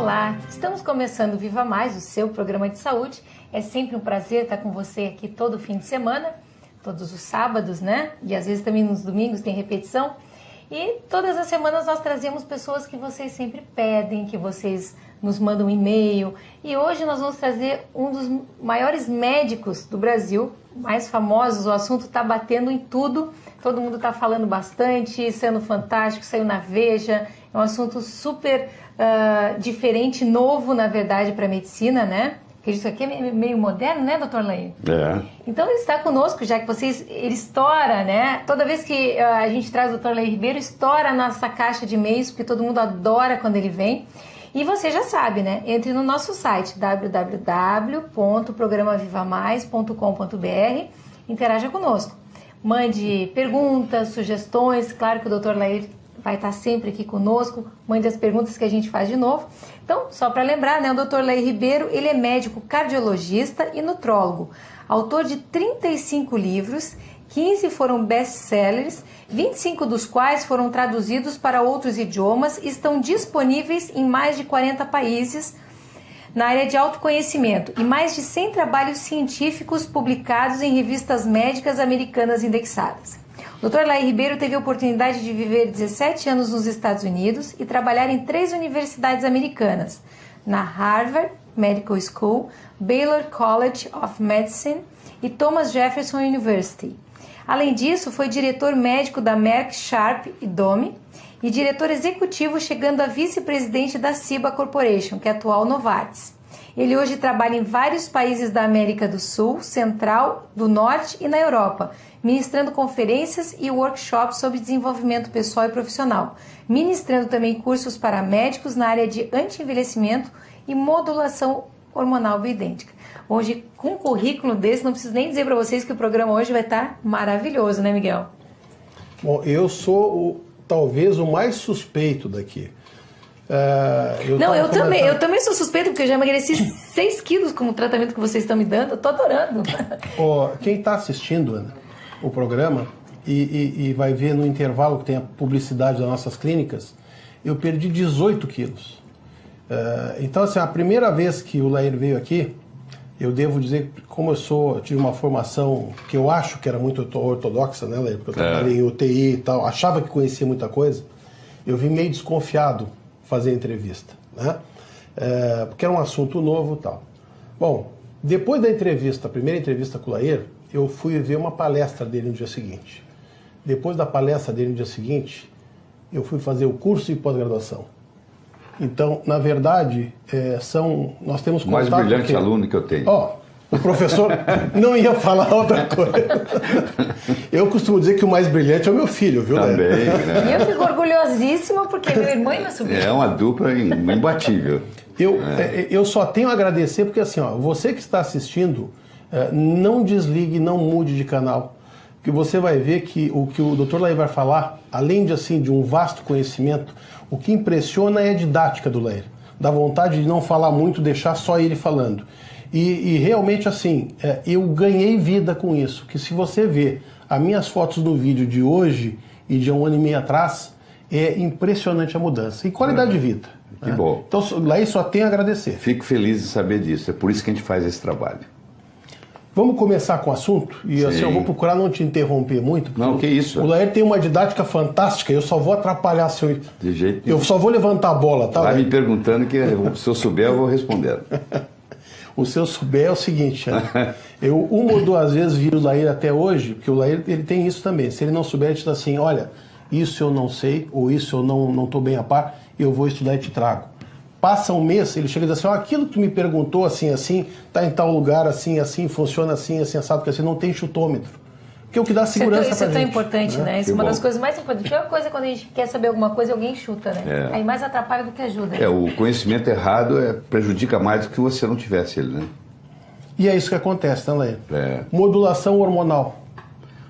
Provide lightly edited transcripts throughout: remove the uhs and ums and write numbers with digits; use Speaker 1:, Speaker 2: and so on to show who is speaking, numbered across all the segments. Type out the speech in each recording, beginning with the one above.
Speaker 1: Olá, estamos começando o Viva Mais, o seu programa de saúde. É sempre um prazer estar com você aqui todo fim de semana, todos os sábados, né? E às vezes também nos domingos tem repetição. E todas as semanas nós trazemos pessoas que vocês sempre pedem, que vocês nos mandam um e-mail. E hoje nós vamos trazer um dos maiores médicos do Brasil, mais famosos. O assunto está batendo em tudo, todo mundo está falando bastante, sendo fantástico, saiu na Veja. É um assunto super diferente, novo, na verdade, para a medicina, né? Porque isso aqui é meio moderno, né, doutor Lair?
Speaker 2: É.
Speaker 1: Então ele está conosco, já que ele estoura, né? Toda vez que a gente traz o doutor Lair Ribeiro, estoura a nossa caixa de e-mails, porque todo mundo adora quando ele vem. E você já sabe, né? Entre no nosso site, www.programavivamais.com.br, interaja conosco. Mande perguntas, sugestões, claro que o doutor Lair vai estar sempre aqui conosco, mande as perguntas que a gente faz de novo. Então, só para lembrar, né, o Dr. Lair Ribeiro, ele é médico cardiologista e nutrólogo, autor de 35 livros, 15 foram best-sellers, 25 dos quais foram traduzidos para outros idiomas e estão disponíveis em mais de 40 países na área de autoconhecimento e mais de 100 trabalhos científicos publicados em revistas médicas americanas indexadas. O Dr. Lair Ribeiro teve a oportunidade de viver 17 anos nos Estados Unidos e trabalhar em 3 universidades americanas, na Harvard Medical School, Baylor College of Medicine e Thomas Jefferson University. Além disso, foi diretor médico da Merck Sharp e Dohme e diretor executivo, chegando a vice-presidente da Ciba Corporation, que é a atual Novartis. Ele hoje trabalha em vários países da América do Sul, Central, do Norte e na Europa, ministrando conferências e workshops sobre desenvolvimento pessoal e profissional, ministrando também cursos para médicos na área de anti-envelhecimento e modulação hormonal bioidêntica. Hoje, com um currículo desse, não preciso nem dizer para vocês que o programa hoje vai estar maravilhoso, né, Miguel?
Speaker 3: Bom, eu sou talvez o mais suspeito daqui.
Speaker 1: Eu também sou suspeito, porque eu já emagreci 6 quilos com o tratamento que vocês estão me dando. Eu tô adorando.
Speaker 3: Quem está assistindo, Ana, o programa e vai ver no intervalo que tem a publicidade das nossas clínicas, eu perdi 18 quilos. Então, assim, a primeira vez que o Lair veio aqui, eu devo dizer, como eu tive uma formação que eu acho que era muito ortodoxa, né, Lair? Porque eu trabalhei em UTI e tal, achava que conhecia muita coisa, eu vim meio desconfiado fazer entrevista, né? Porque era um assunto novo e tal. Bom, depois da entrevista, a primeira entrevista com o Lair, eu fui ver uma palestra dele no dia seguinte. Depois da palestra dele no dia seguinte, eu fui fazer o curso de pós-graduação. Então, na verdade, nós temos contato...
Speaker 2: O mais brilhante aluno que eu tenho.
Speaker 3: O professor não ia falar outra coisa. Eu costumo dizer que o mais brilhante é o meu filho, viu,
Speaker 2: Também, né?
Speaker 1: E eu fico orgulhosíssima porque meu irmão e meu sobrinho.
Speaker 2: É uma dupla imbatível.
Speaker 3: Eu só tenho a agradecer porque, assim, você que está assistindo, não desligue, não mude de canal. Porque você vai ver que o que o Dr. Lair vai falar, além de um vasto conhecimento, o que impressiona é a didática do Lair. Dá vontade de não falar muito, deixar só ele falando. E realmente, assim, eu ganhei vida com isso. Que se você ver as minhas fotos no vídeo de hoje e de 1 ano e meio atrás, é impressionante a mudança. E qualidade de vida.
Speaker 2: Que bom.
Speaker 3: Então, Lair, só tenho a agradecer.
Speaker 2: Fico feliz de saber disso. É por isso que a gente faz esse trabalho.
Speaker 3: Vamos começar com o assunto? E assim, eu vou procurar não te interromper muito.
Speaker 2: Não, que isso.
Speaker 3: O Lair tem uma didática fantástica, eu só vou atrapalhar seu...
Speaker 2: De jeito
Speaker 3: Eu só vou levantar a bola, tá?
Speaker 2: Vai me perguntando que se eu souber eu vou respondendo.
Speaker 3: O seu souber é o seguinte, né? Eu uma ou duas vezes vi o Lair até hoje, porque o Lair ele tem isso também. Se ele não souber, ele diz assim, olha, isso eu não sei, ou isso eu não estou bem a par, eu vou estudar e te trago. Passa um mês, ele chega e diz assim, aquilo que tu me perguntou assim, está em tal lugar, assim, funciona assim, assado, porque assim, não tem chutômetro. Que é o que dá segurança pra gente.
Speaker 1: Isso é tão importante, né? Isso é uma das
Speaker 2: bom.
Speaker 1: coisas mais importantes. A pior coisa é quando a gente quer saber alguma coisa e alguém chuta, né? Aí mais atrapalha do que ajuda.
Speaker 2: O conhecimento errado prejudica mais do que você não tivesse ele, né?
Speaker 3: E é isso que acontece, né, Lair? Modulação hormonal.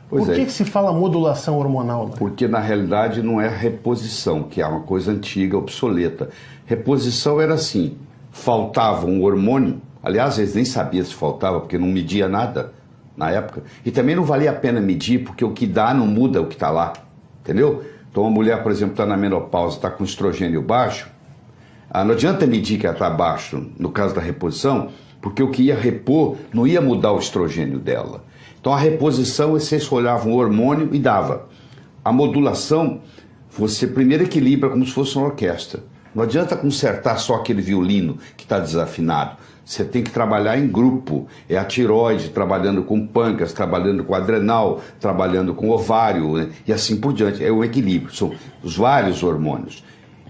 Speaker 3: Por que se fala modulação hormonal, Lair?
Speaker 2: Porque na realidade não é reposição, que é uma coisa antiga, obsoleta. Reposição era assim, faltava um hormônio, aliás, eles nem sabiam se faltava, porque não media nada na época, e também não valia a pena medir, porque o que dá não muda o que está lá, entendeu? Então uma mulher, por exemplo, está na menopausa, está com estrogênio baixo, Não adianta medir que ela está baixo, no caso da reposição, porque o que ia repor não ia mudar o estrogênio dela. Então a reposição, você olhava um hormônio e dava. A modulação, você primeiro equilibra como se fosse uma orquestra. Não adianta consertar só aquele violino que está desafinado. Você tem que trabalhar em grupo. É a tireoide trabalhando com pâncreas, trabalhando com adrenal, trabalhando com ovário, né? E assim por diante. É o equilíbrio, são os vários hormônios.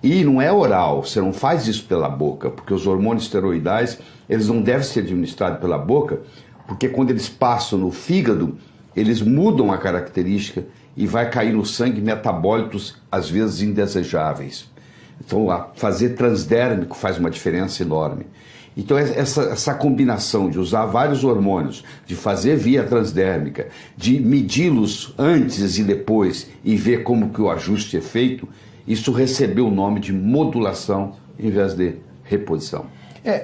Speaker 2: E não é oral, você não faz isso pela boca, porque os hormônios esteroidais, eles não devem ser administrados pela boca, porque quando eles passam no fígado, eles mudam a característica e vai cair no sangue metabólitos, às vezes indesejáveis. Então, fazer transdérmico faz uma diferença enorme. Então, essa combinação de usar vários hormônios, de fazer via transdérmica, de medi-los antes e depois e ver como que o ajuste é feito, isso recebeu o nome de modulação em vez de reposição.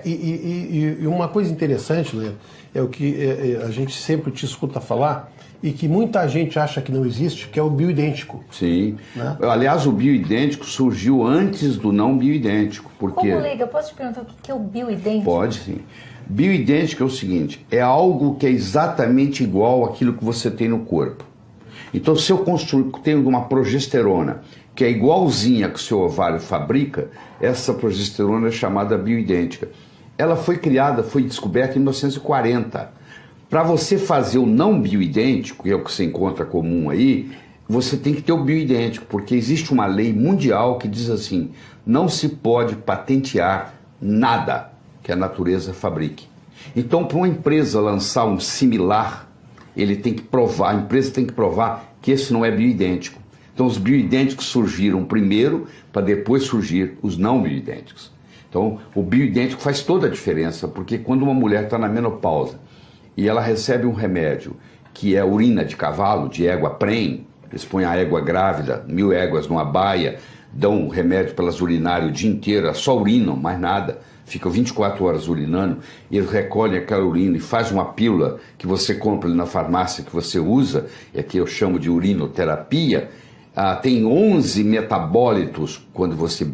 Speaker 3: E uma coisa interessante, Leandro, é o que a gente sempre te escuta falar e que muita gente acha que não existe, que é o bioidêntico.
Speaker 2: Sim. Né? Aliás, o bioidêntico surgiu antes do não bioidêntico. Porque...
Speaker 1: Como leiga, posso te perguntar o que é o bioidêntico?
Speaker 2: Pode, sim. Bioidêntico é o seguinte, é algo que é exatamente igual àquilo que você tem no corpo. Então, se eu tenho uma progesterona que é igualzinha que o seu ovário fabrica, essa progesterona é chamada bioidêntica. Ela foi criada, foi descoberta em 1940. Para você fazer o não bioidêntico, que é o que você encontra comum aí, você tem que ter o bioidêntico, porque existe uma lei mundial que diz assim, não se pode patentear nada que a natureza fabrique. Então, para uma empresa lançar um similar, ele tem que provar, a empresa tem que provar que esse não é bioidêntico. Então, os bioidênticos surgiram primeiro, para depois surgir os não bioidênticos. Então, o bioidêntico faz toda a diferença, porque quando uma mulher está na menopausa e ela recebe um remédio que é urina de cavalo, de égua prem, eles põem a égua grávida, 1000 éguas numa baia, dão um remédio para elas urinarem o dia inteiro, só urinam, mais nada, ficam 24 horas urinando, e eles recolhem aquela urina e faz uma pílula que você compra ali na farmácia, que você usa, e aqui eu chamo de urinoterapia. Tem 11 metabólitos quando você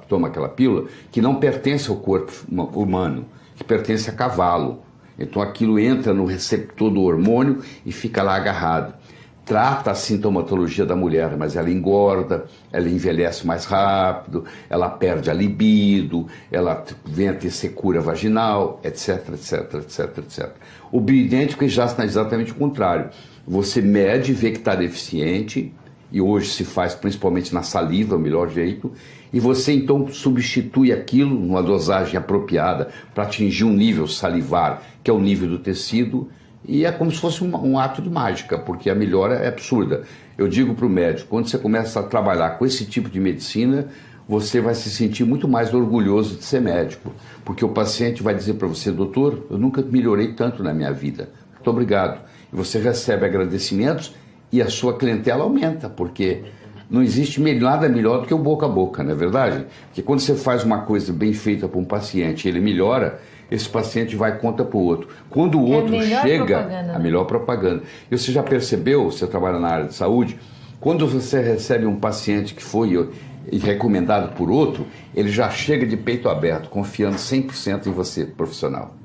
Speaker 2: toma aquela pílula, que não pertence ao corpo humano, que pertence a cavalo. Então aquilo entra no receptor do hormônio e fica lá agarrado. Trata a sintomatologia da mulher, mas ela engorda, ela envelhece mais rápido, ela perde a libido, ela vem a ter secura vaginal, etc, etc, etc, etc. O bioidêntico é exatamente o contrário. Você mede, vê que está deficiente, e hoje se faz principalmente na saliva, o melhor jeito, e você então substitui aquilo numa dosagem apropriada para atingir um nível salivar, que é o nível do tecido, e é como se fosse um ato de mágica, porque a melhora é absurda. Eu digo para o médico, quando você começa a trabalhar com esse tipo de medicina, você vai se sentir muito mais orgulhoso de ser médico, porque o paciente vai dizer para você, doutor, eu nunca melhorei tanto na minha vida, muito obrigado. E você recebe agradecimentos e a sua clientela aumenta, porque não existe nada melhor do que o boca a boca, não é verdade? Porque quando você faz uma coisa bem feita para um paciente e ele melhora, esse paciente vai e conta para o outro. Quando o outro chega, a melhor propaganda. E você já percebeu, você trabalha na área de saúde, quando você recebe um paciente que foi recomendado por outro, ele já chega de peito aberto, confiando 100% em você, profissional.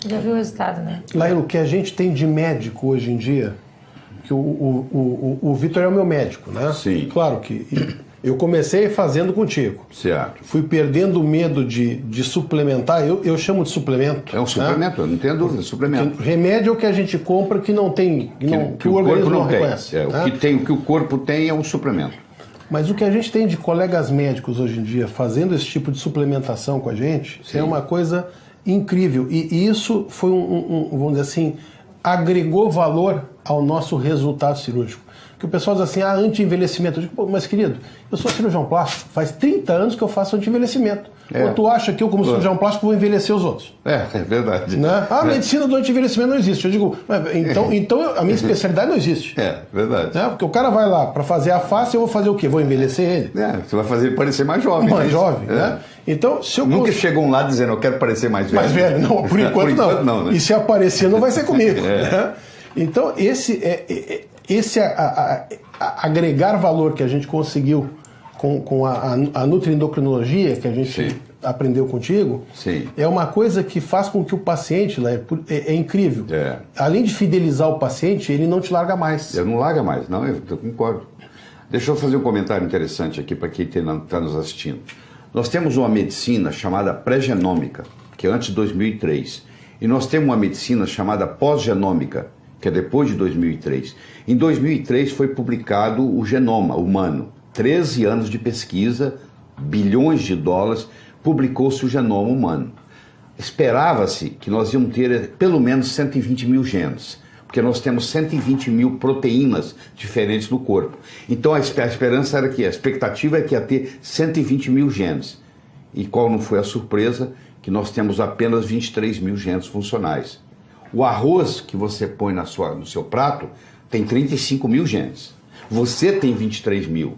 Speaker 1: Já viu o resultado, né?
Speaker 3: Laíro, o que a gente tem de médico hoje em dia, que o Vitor é o meu médico, né?
Speaker 2: Sim.
Speaker 3: Claro que eu comecei fazendo contigo.
Speaker 2: Certo.
Speaker 3: Fui perdendo o medo de suplementar, eu chamo de suplemento.
Speaker 2: É um suplemento,
Speaker 3: né?
Speaker 2: Não tenho dúvida, suplemento.
Speaker 3: Porque remédio é o que a gente compra que não tem, que o organismo não reconhece.
Speaker 2: Né? O que o corpo tem é um suplemento.
Speaker 3: Mas o que a gente tem de colegas médicos hoje em dia fazendo esse tipo de suplementação com a gente, é uma coisa incrível. E isso foi vamos dizer assim, agregou valor ao nosso resultado cirúrgico. Que o pessoal diz assim, anti-envelhecimento. Eu digo, mas querido, eu sou cirurgião plástico, faz 30 anos que eu faço anti-envelhecimento. Ou tu acha que eu, como cirurgião plástico, vou envelhecer os outros?
Speaker 2: É verdade.
Speaker 3: Né? A medicina do anti-envelhecimento não existe. Eu digo, então a minha especialidade não existe.
Speaker 2: É verdade.
Speaker 3: Né? Porque o cara vai lá para fazer a face, eu vou fazer o quê? Vou envelhecer ele?
Speaker 2: Você vai fazer ele parecer mais jovem.
Speaker 3: Mais jovem, né? Então, se eu
Speaker 2: Nunca chegam lá dizendo, eu quero parecer mais velho.
Speaker 3: Mais velho, não, por enquanto não. Né? E se aparecer, não vai ser comigo. Né? Então, esse agregar valor que a gente conseguiu com a nutriendocrinologia, que a gente aprendeu contigo, é uma coisa que faz com que o paciente, é incrível. Além de fidelizar o paciente, ele não te larga mais.
Speaker 2: Ele não larga mais, não, eu concordo. Deixa eu fazer um comentário interessante aqui para quem está nos assistindo. Nós temos uma medicina chamada pré-genômica, que é antes de 2003. E nós temos uma medicina chamada pós-genômica, que é depois de 2003. Em 2003 foi publicado o genoma humano. 13 anos de pesquisa, bilhões de dólares, publicou-se o genoma humano. Esperava-se que nós íamos ter pelo menos 120 mil genes, porque nós temos 120 mil proteínas diferentes no corpo. Então a esperança era que, a expectativa é que ia ter 120 mil genes. E qual não foi a surpresa? Que nós temos apenas 23 mil genes funcionais. O arroz que você põe no seu prato tem 35 mil genes. Você tem 23 mil.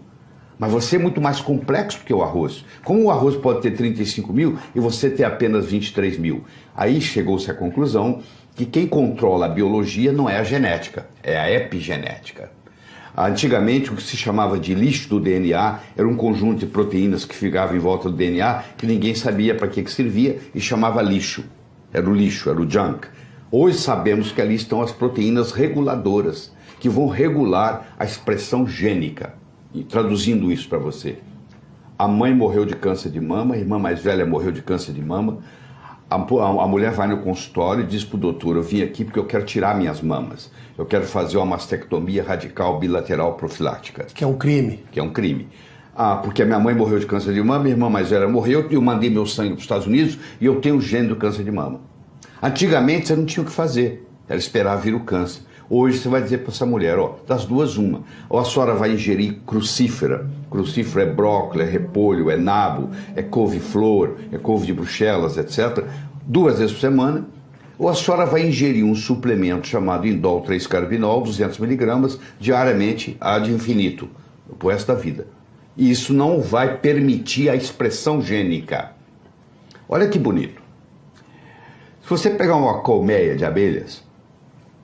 Speaker 2: Mas você é muito mais complexo que o arroz. Como o arroz pode ter 35 mil e você ter apenas 23 mil? Aí chegou-se à conclusão que quem controla a biologia não é a genética, é a epigenética. Antigamente, o que se chamava de lixo do DNA era um conjunto de proteínas que ficavam em volta do DNA que ninguém sabia para que servia e chamava lixo. Era o lixo, era o junk. Hoje sabemos que ali estão as proteínas reguladoras, que vão regular a expressão gênica. E traduzindo isso para você, a mãe morreu de câncer de mama, a irmã mais velha morreu de câncer de mama, a mulher vai no consultório e diz para o doutor, eu vim aqui porque eu quero tirar minhas mamas, eu quero fazer uma mastectomia radical bilateral profilática.
Speaker 3: Que é um crime.
Speaker 2: Que é um crime. Porque a minha mãe morreu de câncer de mama, minha irmã mais velha morreu, eu mandei meu sangue para os Estados Unidos e eu tenho o gene do câncer de mama. Antigamente você não tinha o que fazer, era esperar vir o câncer. Hoje você vai dizer para essa mulher, das duas uma, ou a senhora vai ingerir crucífera é brócolis, é repolho, é nabo, é couve-flor, é couve de Bruxelas, etc., 2 vezes por semana, ou a senhora vai ingerir um suplemento chamado indol 3-carbinol, 200 miligramas, diariamente, ad infinito, pro resto da vida. E isso não vai permitir a expressão gênica. Olha que bonito. Se você pegar uma colmeia de abelhas,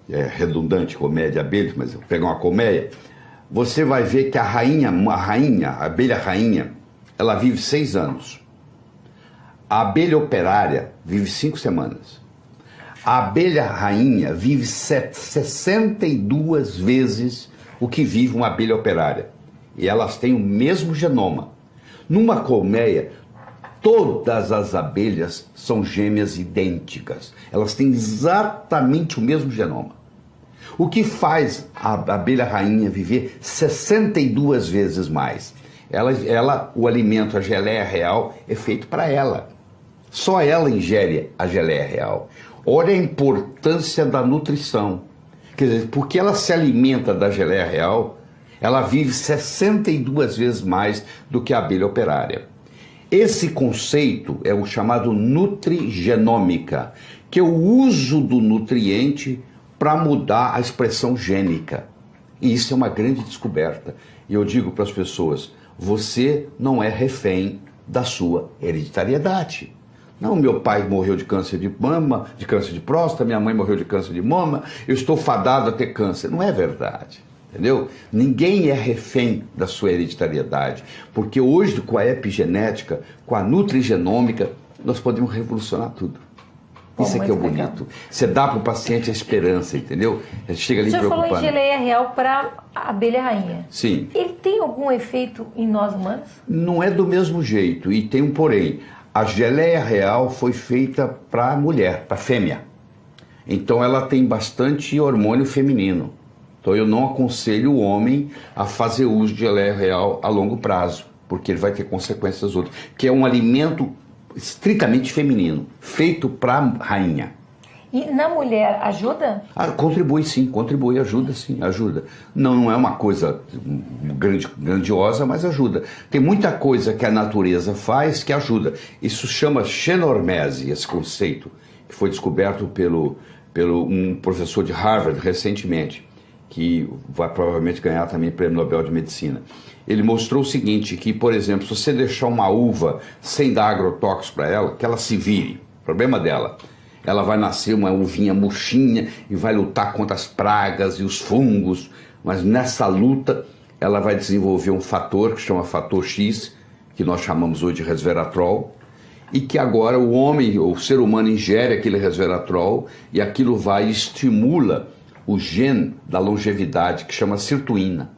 Speaker 2: é redundante colmeia de abelhas, mas pegar uma colmeia, você vai ver que a abelha rainha, ela vive 6 anos. A abelha operária vive 5 semanas. A abelha rainha vive 62 vezes o que vive uma abelha operária. E elas têm o mesmo genoma. Numa colmeia, todas as abelhas são gêmeas idênticas. Elas têm exatamente o mesmo genoma. O que faz a abelha rainha viver 62 vezes mais? O alimento, a geleia real, é feito para ela. Só ela ingere a geleia real. Olha a importância da nutrição. Quer dizer, porque ela se alimenta da geleia real, ela vive 62 vezes mais do que a abelha operária. Esse conceito é o chamado nutrigenômica, que é o uso do nutriente para mudar a expressão gênica. E isso é uma grande descoberta. E eu digo para as pessoas, você não é refém da sua hereditariedade. Não, meu pai morreu de câncer de mama, de câncer de próstata, minha mãe morreu de câncer de mama, eu estou fadado a ter câncer. Não é verdade, entendeu? Ninguém é refém da sua hereditariedade, porque hoje, com a epigenética, com a nutrigenômica, nós podemos revolucionar tudo. Isso é que é o bonito. Você dá para o paciente a esperança, entendeu? Ele chega ali preocupado.
Speaker 1: Você falou em geleia real para a abelha rainha.
Speaker 2: Sim.
Speaker 1: Ele tem algum efeito em nós humanos?
Speaker 2: Não é do mesmo jeito, e tem um porém. A geleia real foi feita para a mulher, para a fêmea. Então ela tem bastante hormônio feminino. Então eu não aconselho o homem a fazer uso de geleia real a longo prazo, porque ele vai ter consequências outras. Que é um alimento estritamente feminino, feito para a rainha.
Speaker 1: E na mulher ajuda?
Speaker 2: Contribui sim, contribui, ajuda sim, ajuda. Não é uma coisa grandiosa, mas ajuda. Tem muita coisa que a natureza faz que ajuda. Isso chama xenormese, esse conceito, que foi descoberto pelo um professor de Harvard recentemente, que vai provavelmente ganhar também o Prêmio Nobel de Medicina. Ele mostrou o seguinte, que, por exemplo, se você deixar uma uva sem dar agrotóxicos para ela, que ela se vire, problema dela. Ela vai nascer uma uvinha murchinha e vai lutar contra as pragas e os fungos, mas nessa luta ela vai desenvolver um fator que chama fator X, que nós chamamos hoje de resveratrol, e que agora o homem, o ser humano ingere aquele resveratrol e aquilo vai e estimula o gene da longevidade, que chama sirtuína.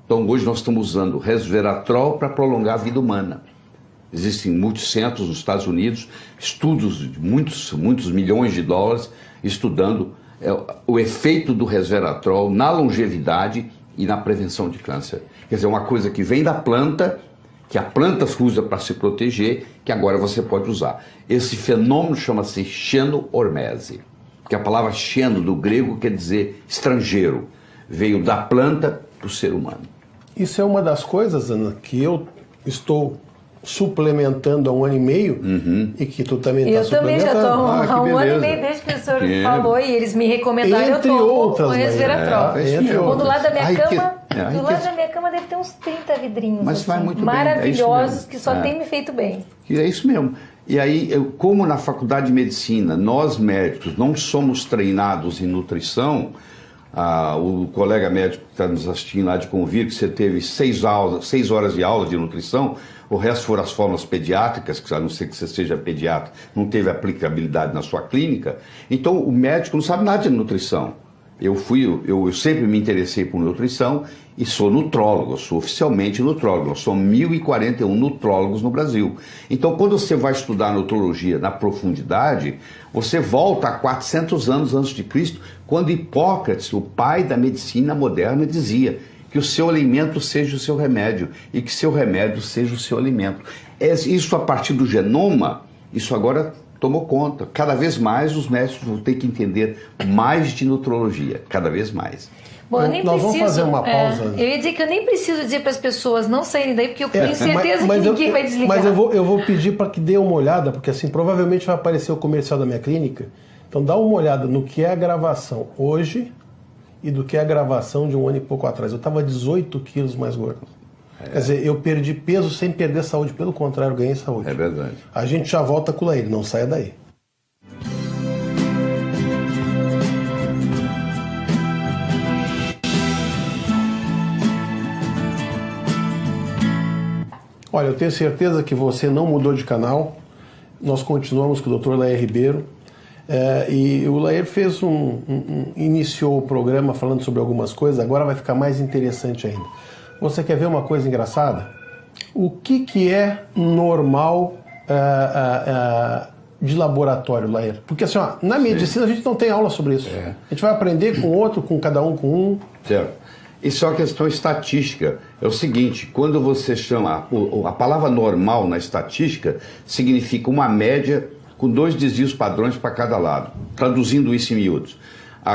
Speaker 2: Então hoje nós estamos usando resveratrol para prolongar a vida humana. Existem muitos centros nos Estados Unidos, estudos de muitos milhões de dólares, estudando o efeito do resveratrol na longevidade e na prevenção de câncer. Quer dizer, uma coisa que vem da planta, que a planta usa para se proteger, que agora você pode usar. Esse fenômeno chama-se xenormese, porque a palavra xeno do grego quer dizer estrangeiro, veio da planta para o ser humano.
Speaker 3: Isso é uma das coisas, Ana, que eu estou suplementando há 1 ano e meio e que tu também está suplementando.
Speaker 1: Eu também já estou há 1 ano e meio desde que o senhor falou e eles me recomendaram.
Speaker 3: Entre
Speaker 1: eu
Speaker 3: outras,
Speaker 1: com resveratrol.
Speaker 3: Do
Speaker 1: lado da minha cama, do lado da minha cama deve ter uns 30 vidrinhos.
Speaker 2: Mas
Speaker 1: assim,
Speaker 2: vai muito
Speaker 1: maravilhosos,
Speaker 2: bem.
Speaker 1: que só tem me feito bem.
Speaker 2: É isso mesmo. E aí, como na faculdade de medicina, nós médicos não somos treinados em nutrição, o colega médico que está nos assistindo lá de Convir, que você teve 6 horas de aula de nutrição, o resto foram as fórmulas pediátricas, que a não ser que você seja pediatra, não teve aplicabilidade na sua clínica. Então o médico não sabe nada de nutrição. Eu sempre me interessei por nutrição e sou nutrólogo, eu sou oficialmente nutrólogo, são 1.041 nutrólogos no Brasil. Então quando você vai estudar nutrologia na profundidade, você volta a 400 anos antes de Cristo, quando Hipócrates, o pai da medicina moderna, dizia que o seu alimento seja o seu remédio e que seu remédio seja o seu alimento. Isso a partir do genoma, isso agora tomou conta. Cada vez mais os médicos vão ter que entender mais de nutrologia, cada vez mais.
Speaker 1: Bom, eu nem
Speaker 3: Nós
Speaker 1: preciso,
Speaker 3: vamos fazer uma pausa.
Speaker 1: Eu ia dizer que eu nem preciso dizer para as pessoas não saírem daí, porque eu tenho certeza que ninguém vai desligar.
Speaker 3: Mas eu vou pedir para que dê uma olhada, porque assim, provavelmente vai aparecer o comercial da minha clínica. Então dá uma olhada no que é a gravação hoje e do que é a gravação de 1 ano e pouco atrás. Eu estava 18 quilos mais gordo. Quer dizer, eu perdi peso sem perder saúde, pelo contrário, ganhei saúde.
Speaker 2: É verdade.
Speaker 3: A gente já volta com o Laír, não saia daí. Olha, eu tenho certeza que você não mudou de canal. Nós continuamos com o Dr. Laír Ribeiro. E o Laír iniciou o programa falando sobre algumas coisas, agora vai ficar mais interessante ainda. Você quer ver uma coisa engraçada? O que é normal de laboratório, Laír? Porque assim, na medicina a gente não tem aula sobre isso. A gente vai aprender com outro, com cada um com um.
Speaker 2: Certo. Isso é uma questão estatística. É o seguinte, quando você chama... A palavra normal na estatística significa uma média com 2 desvios padrões para cada lado. Traduzindo isso em miúdos.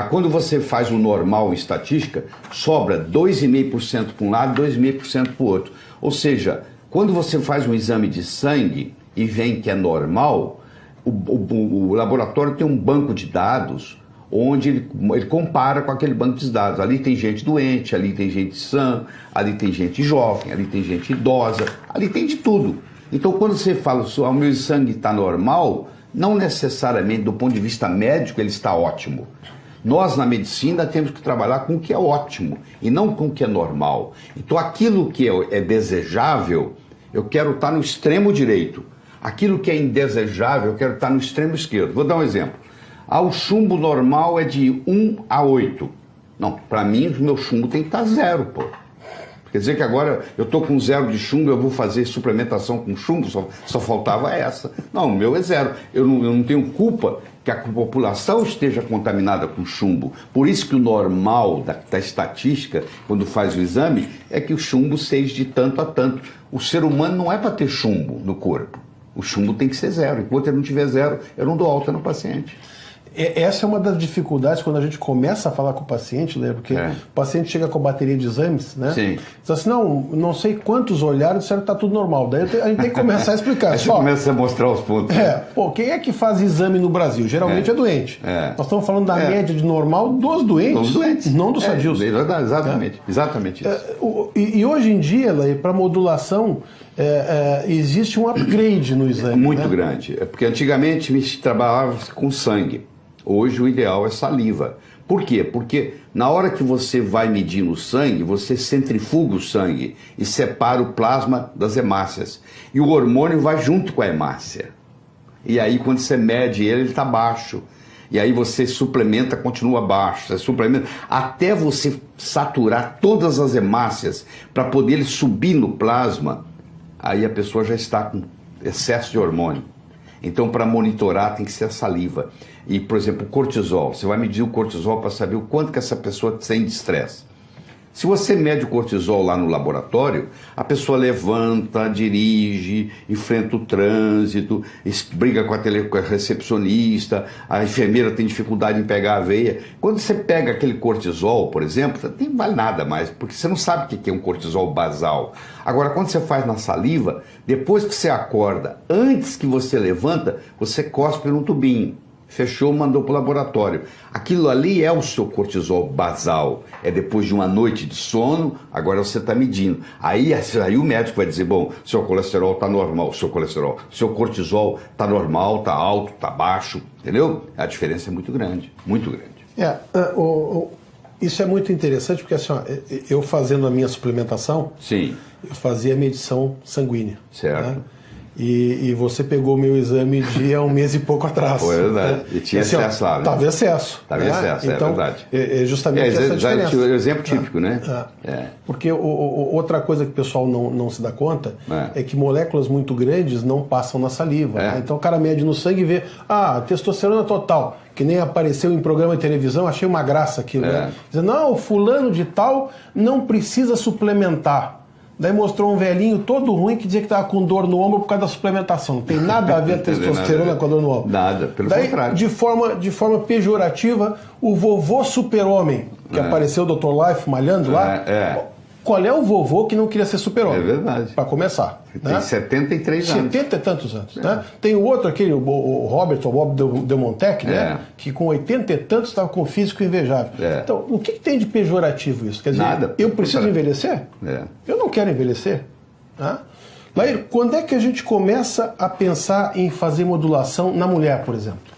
Speaker 2: Quando você faz o normal em estatística, sobra 2,5% para um lado, 2,5% para o outro. Ou seja, quando você faz um exame de sangue e vem que é normal, o laboratório tem um banco de dados onde ele compara com aquele banco de dados. Ali tem gente doente, ali tem gente sã, ali tem gente jovem, ali tem gente idosa, ali tem de tudo. Então, quando você fala o meu sangue está normal, não necessariamente do ponto de vista médico ele está ótimo. Nós, na medicina, temos que trabalhar com o que é ótimo e não com o que é normal. Então, aquilo que é desejável, eu quero estar no extremo direito. Aquilo que é indesejável, eu quero estar no extremo esquerdo. Vou dar um exemplo. O chumbo normal é de 1 a 8. Não, para mim, o meu chumbo tem que estar 0, pô. Quer dizer que agora eu estou com 0 de chumbo, eu vou fazer suplementação com chumbo, só faltava essa. Não, o meu é 0. Eu não tenho culpa que a população esteja contaminada com chumbo. Por isso que o normal da estatística, quando faz o exame, é que o chumbo seja de tanto a tanto. O ser humano não é para ter chumbo no corpo. O chumbo tem que ser 0. Enquanto ele não tiver 0, eu não dou alta no paciente.
Speaker 3: Essa é uma das dificuldades quando a gente começa a falar com o paciente, né? Porque o paciente chega com a bateria de exames, né?
Speaker 2: Sim.
Speaker 3: Diz assim, não sei quantos olharam e disseram que está tudo normal. Daí a gente tem que começar a explicar.
Speaker 2: Aí você começa a mostrar os pontos.
Speaker 3: Quem é que faz exame no Brasil? Geralmente é doente. Nós estamos falando da média de normal dos doentes.
Speaker 2: Dos doentes.
Speaker 3: Não dos sadios.
Speaker 2: Exatamente. Exatamente isso.
Speaker 3: E hoje em dia, para modulação, existe um upgrade no exame.
Speaker 2: Muito grande. Porque antigamente a gente trabalhava com sangue. Hoje o ideal é saliva, Por quê? Porque na hora que você vai medir no sangue, você centrifuga o sangue e separa o plasma das hemácias. E o hormônio vai junto com a hemácia. E aí quando você mede ele está baixo. E aí você suplementa, continua baixo. Você suplementa até você saturar todas as hemácias para poder ele subir no plasma. Aí a pessoa já está com excesso de hormônio. Então, para monitorar, tem que ser a saliva. E, por exemplo, o cortisol. Você vai medir o cortisol para saber o quanto que essa pessoa tem de estresse. Se você mede o cortisol lá no laboratório, a pessoa levanta, dirige, enfrenta o trânsito, briga com a recepcionista, a enfermeira tem dificuldade em pegar a veia. Quando você pega aquele cortisol, por exemplo, nem vale nada mais, porque você não sabe o que é um cortisol basal. Agora, quando você faz na saliva, depois que você acorda, antes que você levanta, você cospe num tubinho. Fechou, mandou para o laboratório. Aquilo ali é o seu cortisol basal. É depois de uma noite de sono, agora você está medindo. Aí o médico vai dizer, bom, seu colesterol está normal, seu cortisol está normal, está alto, está baixo, entendeu? A diferença é muito grande, muito grande.
Speaker 3: Isso é muito interessante, porque assim, ó, eu fazendo a minha suplementação,
Speaker 2: sim,
Speaker 3: eu fazia medição sanguínea.
Speaker 2: Certo.
Speaker 3: Né? E você pegou o meu exame de há um mês e pouco atrás.
Speaker 2: Foi verdade.
Speaker 3: Né?
Speaker 2: E tinha excesso lá, né?
Speaker 3: Estava excesso.
Speaker 2: Estava excesso,
Speaker 3: então,
Speaker 2: é verdade.
Speaker 3: É justamente essa diferença.
Speaker 2: O exemplo típico, né?
Speaker 3: Porque outra coisa que o pessoal não se dá conta é que moléculas muito grandes não passam na saliva. Né? Então o cara mede no sangue e vê, testosterona total, que nem apareceu em programa de televisão, achei uma graça aquilo. Né? Dizendo, não, fulano de tal não precisa suplementar. Daí mostrou um velhinho todo ruim que dizia que estava com dor no ombro por causa da suplementação. Não tem nada a ver a testosterona com a dor no ombro.
Speaker 2: Nada, pelo contrário.
Speaker 3: De forma pejorativa, o vovô super-homem, que apareceu o Dr. Life malhando lá, qual é o vovô que não queria ser super-homem?
Speaker 2: É verdade.
Speaker 3: Para começar.
Speaker 2: Tem 73 anos.
Speaker 3: 70 e tantos anos. Né? Tem o outro, aquele, o Robert, o Bob Del Montec, né? Que com 80 e tantos estava com físico invejável. Então, o que tem de pejorativo isso? Quer dizer,
Speaker 2: nada.
Speaker 3: Eu preciso envelhecer? Eu não quero envelhecer. Né? Lair, quando é que a gente começa a pensar em fazer modulação na mulher, por exemplo?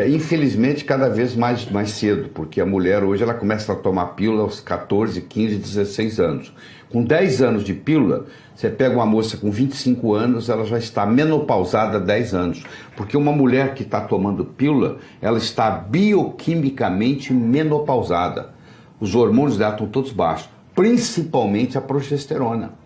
Speaker 2: Infelizmente, cada vez mais cedo, porque a mulher hoje ela começa a tomar pílula aos 14, 15, 16 anos. Com 10 anos de pílula, você pega uma moça com 25 anos, ela já está menopausada há 10 anos. Porque uma mulher que está tomando pílula, ela está bioquimicamente menopausada. Os hormônios dela estão todos baixos, principalmente a progesterona.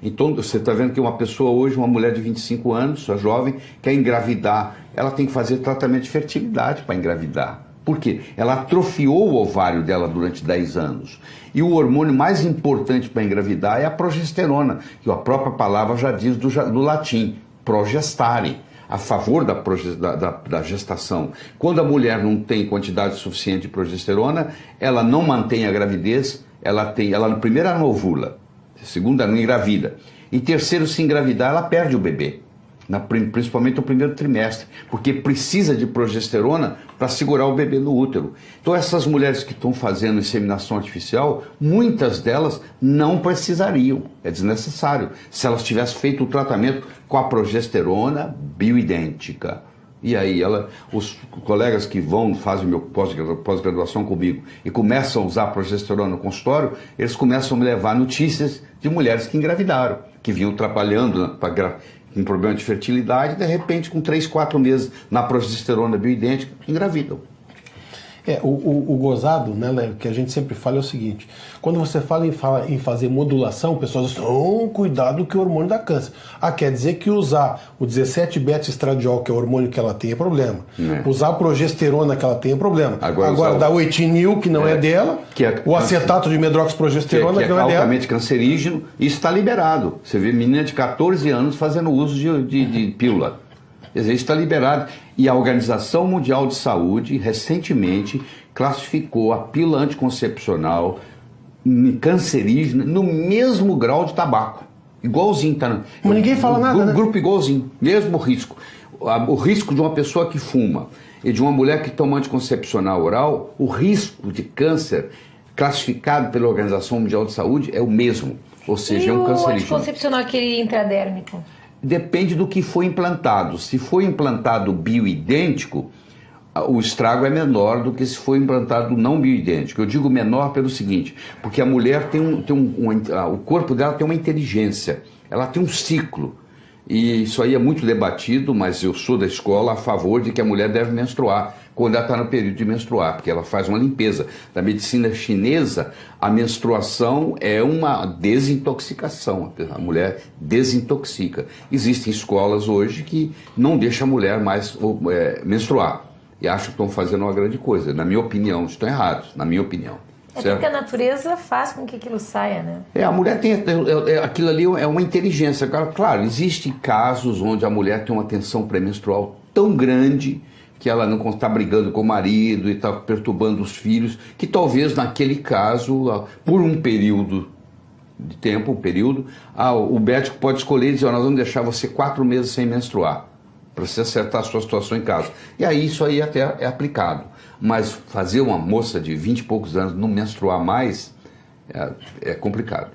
Speaker 2: Então, você está vendo que uma pessoa hoje, uma mulher de 25 anos, sua jovem, quer engravidar, ela tem que fazer tratamento de fertilidade para engravidar. Por quê? Ela atrofiou o ovário dela durante 10 anos. E o hormônio mais importante para engravidar é a progesterona, que a própria palavra já diz do latim, progestare, a favor da gestação. Quando a mulher não tem quantidade suficiente de progesterona, ela não mantém a gravidez, ela primeiro ela não ovula, segunda não engravida, e terceiro, se engravidar, ela perde o bebê. Principalmente no primeiro trimestre, porque precisa de progesterona para segurar o bebê no útero. Então essas mulheres que estão fazendo inseminação artificial, muitas delas não precisariam, é desnecessário, se elas tivessem feito o tratamento com a progesterona bioidêntica. E aí os colegas que fazem meu pós-graduação comigo e começam a usar progesterona no consultório, eles começam a me levar notícias de mulheres que engravidaram, que vinham trabalhando com problema de fertilidade, de repente, com 3, 4 meses na progesterona bioidêntica, engravidam.
Speaker 3: O gozado, né, Léo, que a gente sempre fala é o seguinte: quando você fala em fazer modulação, o pessoal diz, cuidado que o hormônio dá câncer. Quer dizer que usar o 17-beta-estradiol, que é o hormônio que ela tem, é problema. Usar a progesterona que ela tem é problema. Agora dar o etinil, que não é dela, o acetato de medroxiprogesterona, que não é dela.
Speaker 2: É altamente cancerígeno, isso está liberado. Você vê menina de 14 anos fazendo uso de pílula. Quer dizer, isso está liberado. E a Organização Mundial de Saúde, recentemente, classificou a pílula anticoncepcional cancerígena no mesmo grau de tabaco. Igualzinho. Tá?
Speaker 3: Mas ninguém fala nada, né?
Speaker 2: Grupo igualzinho, mesmo risco. O risco de uma pessoa que fuma e de uma mulher que toma anticoncepcional oral, o risco de câncer classificado pela Organização Mundial de Saúde é o mesmo. Ou seja, é um cancerígeno.
Speaker 1: E o anticoncepcional, aquele intradérmico?
Speaker 2: Depende do que foi implantado. Se foi implantado bioidêntico, o estrago é menor do que se for implantado não bioidêntico. Eu digo menor pelo seguinte, porque a mulher o corpo dela tem uma inteligência, ela tem um ciclo. E isso aí é muito debatido, mas eu sou da escola a favor de que a mulher deve menstruar quando ela está no período de menstruar, porque ela faz uma limpeza. Da medicina chinesa, a menstruação é uma desintoxicação, a mulher desintoxica. Existem escolas hoje que não deixam a mulher mais menstruar, e acham que estão fazendo uma grande coisa. Na minha opinião, estão errados, na minha opinião.
Speaker 1: É porque a natureza faz com que aquilo saia, né?
Speaker 2: A mulher tem... aquilo ali é uma inteligência. Claro, existem casos onde a mulher tem uma tensão pré-menstrual tão grande que ela não está brigando com o marido e está perturbando os filhos, que talvez naquele caso, por um período de tempo, o médico pode escolher e dizer, nós vamos deixar você 4 meses sem menstruar, para você acertar a sua situação em casa. E aí isso aí até é aplicado. Mas fazer uma moça de 20 e poucos anos não menstruar mais é complicado.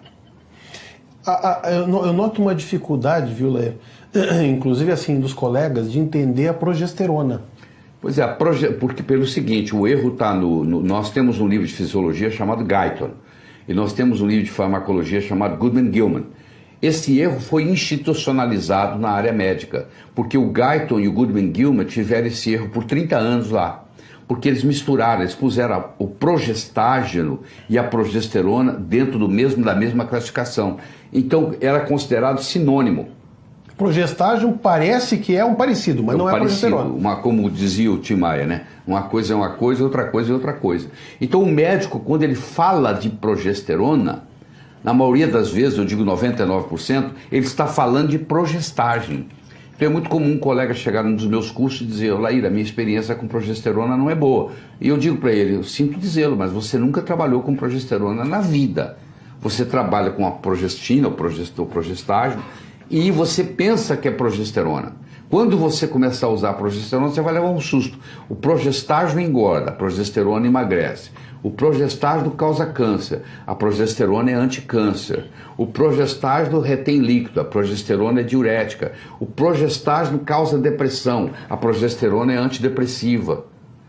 Speaker 3: Eu noto uma dificuldade, viu, Leir? Inclusive assim, dos colegas, de entender a progesterona.
Speaker 2: Pois é, porque pelo seguinte, o erro está nós temos um livro de fisiologia chamado Guyton, e nós temos um livro de farmacologia chamado Goodman-Gilman. Esse erro foi institucionalizado na área médica, porque o Guyton e o Goodman-Gilman tiveram esse erro por 30 anos lá. Porque eles misturaram, eles puseram o progestágeno e a progesterona dentro da mesma classificação. Então, era considerado sinônimo.
Speaker 3: Progestágeno parece que é um parecido, mas não é progesterona.
Speaker 2: Como dizia o Tim Maia, né? Uma coisa é uma coisa, outra coisa é outra coisa. Então, o médico, quando ele fala de progesterona, na maioria das vezes, eu digo 99%, ele está falando de progestágeno. Então é muito comum um colega chegar num dos meus cursos e dizer, Laíra, a minha experiência com progesterona não é boa. E eu digo para ele, eu sinto dizê-lo, mas você nunca trabalhou com progesterona na vida. Você trabalha com a progestina, o progestágeno, e você pensa que é progesterona. Quando você começar a usar a progesterona, você vai levar um susto. O progestágeno engorda, a progesterona emagrece. O progestágeno causa câncer, a progesterona é anticâncer. O progestágeno retém líquido, a progesterona é diurética. O progestágeno causa depressão, a progesterona é antidepressiva.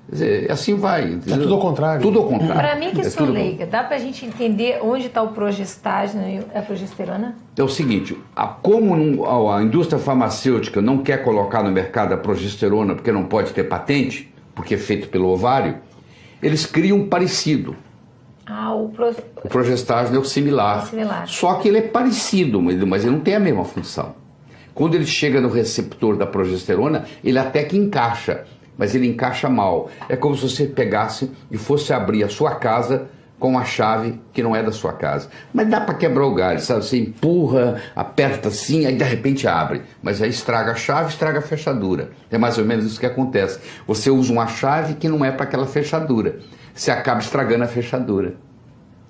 Speaker 2: Quer dizer, assim vai. Entendeu?
Speaker 3: É tudo ao contrário.
Speaker 2: Tudo ao contrário.
Speaker 1: Para mim, que sou leiga, dá para a gente entender onde está o progestágeno e a progesterona?
Speaker 2: É o seguinte, como a indústria farmacêutica não quer colocar no mercado a progesterona porque não pode ter patente, porque é feito pelo ovário, eles criam um parecido. O progestágeno é o similar. Só que ele é parecido, mas ele não tem a mesma função. Quando ele chega no receptor da progesterona, ele até que encaixa, mas ele encaixa mal. É como se você pegasse e fosse abrir a sua casa com a chave que não é da sua casa. Mas dá para quebrar o galho, sabe? Você empurra, aperta assim, aí de repente abre. Mas aí estraga a chave, estraga a fechadura. É mais ou menos isso que acontece. Você usa uma chave que não é para aquela fechadura. Você acaba estragando a fechadura.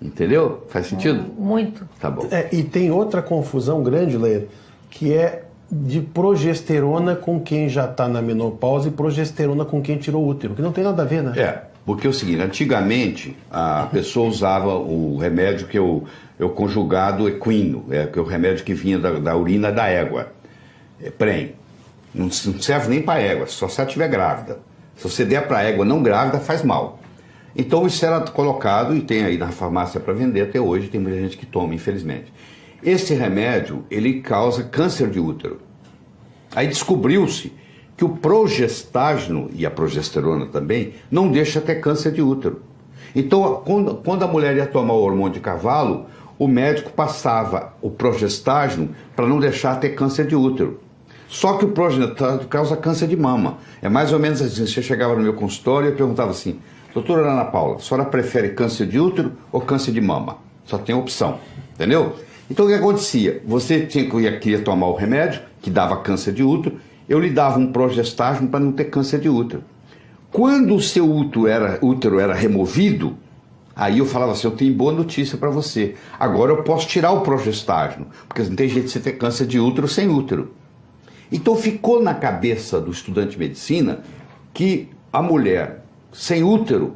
Speaker 2: Entendeu? Faz sentido?
Speaker 1: Muito.
Speaker 2: Tá bom.
Speaker 3: E tem outra confusão grande, Leir, que é de progesterona com quem já está na menopausa e progesterona com quem tirou o útero, que não tem nada a ver, né?
Speaker 2: Porque é o seguinte, antigamente a pessoa usava o remédio que é o conjugado equino, que é o remédio que vinha da urina da égua, prem. Não serve nem para a égua, só se ela estiver grávida. Se você der para a égua não grávida, faz mal. Então isso era colocado, e tem aí na farmácia para vender até hoje, tem muita gente que toma, infelizmente. Esse remédio, ele causa câncer de útero. Aí descobriu-se que o progestágeno e a progesterona também não deixa ter câncer de útero. Então, quando a mulher ia tomar o hormônio de cavalo, o médico passava o progestágeno para não deixar ter câncer de útero. Só que o progestágeno causa câncer de mama. É mais ou menos assim, você chegava no meu consultório e eu perguntava assim, doutora Ana Paula, a senhora prefere câncer de útero ou câncer de mama? Só tem opção, entendeu? Então o que acontecia? Você queria tomar o remédio, que dava câncer de útero, eu lhe dava um progestágeno para não ter câncer de útero. Quando o seu útero era removido, aí eu falava assim, eu tenho boa notícia para você. Agora eu posso tirar o progestágeno, porque não tem jeito de você ter câncer de útero sem útero. Então ficou na cabeça do estudante de medicina que a mulher sem útero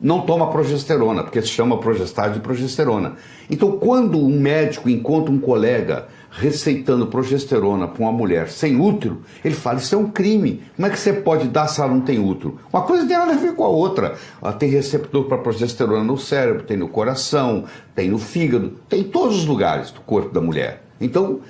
Speaker 2: não toma progesterona, porque se chama progestagem de progesterona. Então, quando um médico encontra um colega receitando progesterona para uma mulher sem útero, ele fala, isso é um crime. Como é que você pode dar se ela não tem útero? Uma coisa tem nada a ver com a outra. Ela tem receptor para progesterona no cérebro, tem no coração, tem no fígado, tem em todos os lugares do corpo da mulher. Então,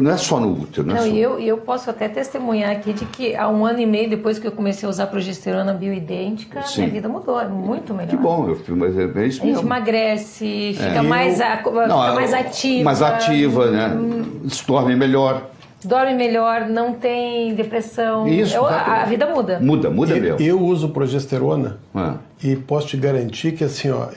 Speaker 2: não é só no útero. Não,
Speaker 1: eu posso até testemunhar aqui de que há 1 ano e meio depois que eu comecei a usar progesterona bioidêntica, minha vida mudou, é muito melhor.
Speaker 2: Que bom, mas é isso mesmo.
Speaker 1: A gente emagrece, fica mais ativa.
Speaker 2: Mais ativa, né? Dorme melhor.
Speaker 1: Dorme melhor, não tem depressão.
Speaker 2: Isso,
Speaker 1: a vida muda.
Speaker 2: Muda mesmo.
Speaker 3: Eu uso progesterona e posso te garantir que assim, ó,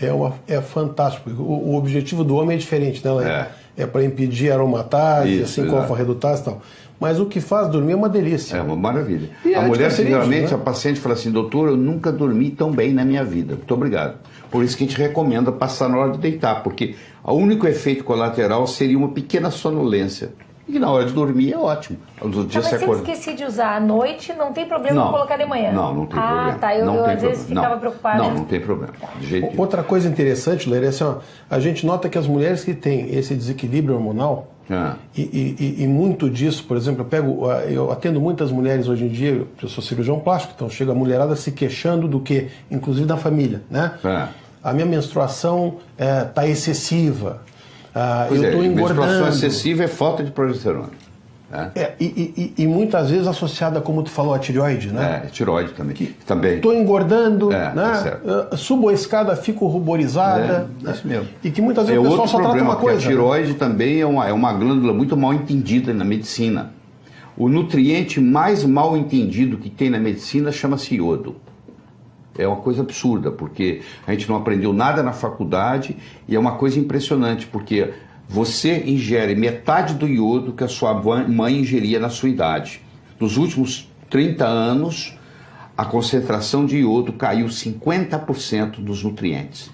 Speaker 3: é fantástico. O objetivo do homem é diferente, né? É para impedir aromatase, assim como alfa-redutase e tal. Mas o que faz dormir é uma delícia.
Speaker 2: É uma maravilha. E a mulher, geralmente, a paciente fala assim, doutor, eu nunca dormi tão bem na minha vida. Muito obrigado. Por isso que a gente recomenda passar na hora de deitar, porque o único efeito colateral seria uma pequena sonolência. E na hora de dormir é ótimo.
Speaker 1: Mas se eu esqueci de usar à noite, não tem problema em colocar de manhã?
Speaker 2: Não tem problema.
Speaker 1: Tá. Eu às vezes ficava preocupada.
Speaker 2: Não tem problema. De jeito nenhum.
Speaker 3: Outra coisa interessante, Leire, é assim, ó, a gente nota que as mulheres que têm esse desequilíbrio hormonal, e muito disso, por exemplo, eu atendo muitas mulheres hoje em dia, eu sou cirurgião plástico, então chega a mulherada se queixando do que, inclusive da família, né? A minha menstruação está excessiva. Eu estou engordando.
Speaker 2: Menstruação excessiva é falta de progesterona.
Speaker 3: E muitas vezes associada, como tu falou, a tireoide, né?
Speaker 2: Tireoide também.
Speaker 3: Estou engordando,
Speaker 2: né?
Speaker 3: Tá subo a escada, fico ruborizada.
Speaker 2: Isso mesmo.
Speaker 3: E que muitas vezes o pessoal só trata uma coisa.
Speaker 2: A tireoide também é uma glândula muito mal entendida na medicina. O nutriente mais mal entendido que tem na medicina chama-se iodo. É uma coisa absurda, porque a gente não aprendeu nada na faculdade e é uma coisa impressionante, porque você ingere metade do iodo que a sua mãe ingeria na sua idade. Nos últimos 30 anos, a concentração de iodo caiu 50% dos nutrientes.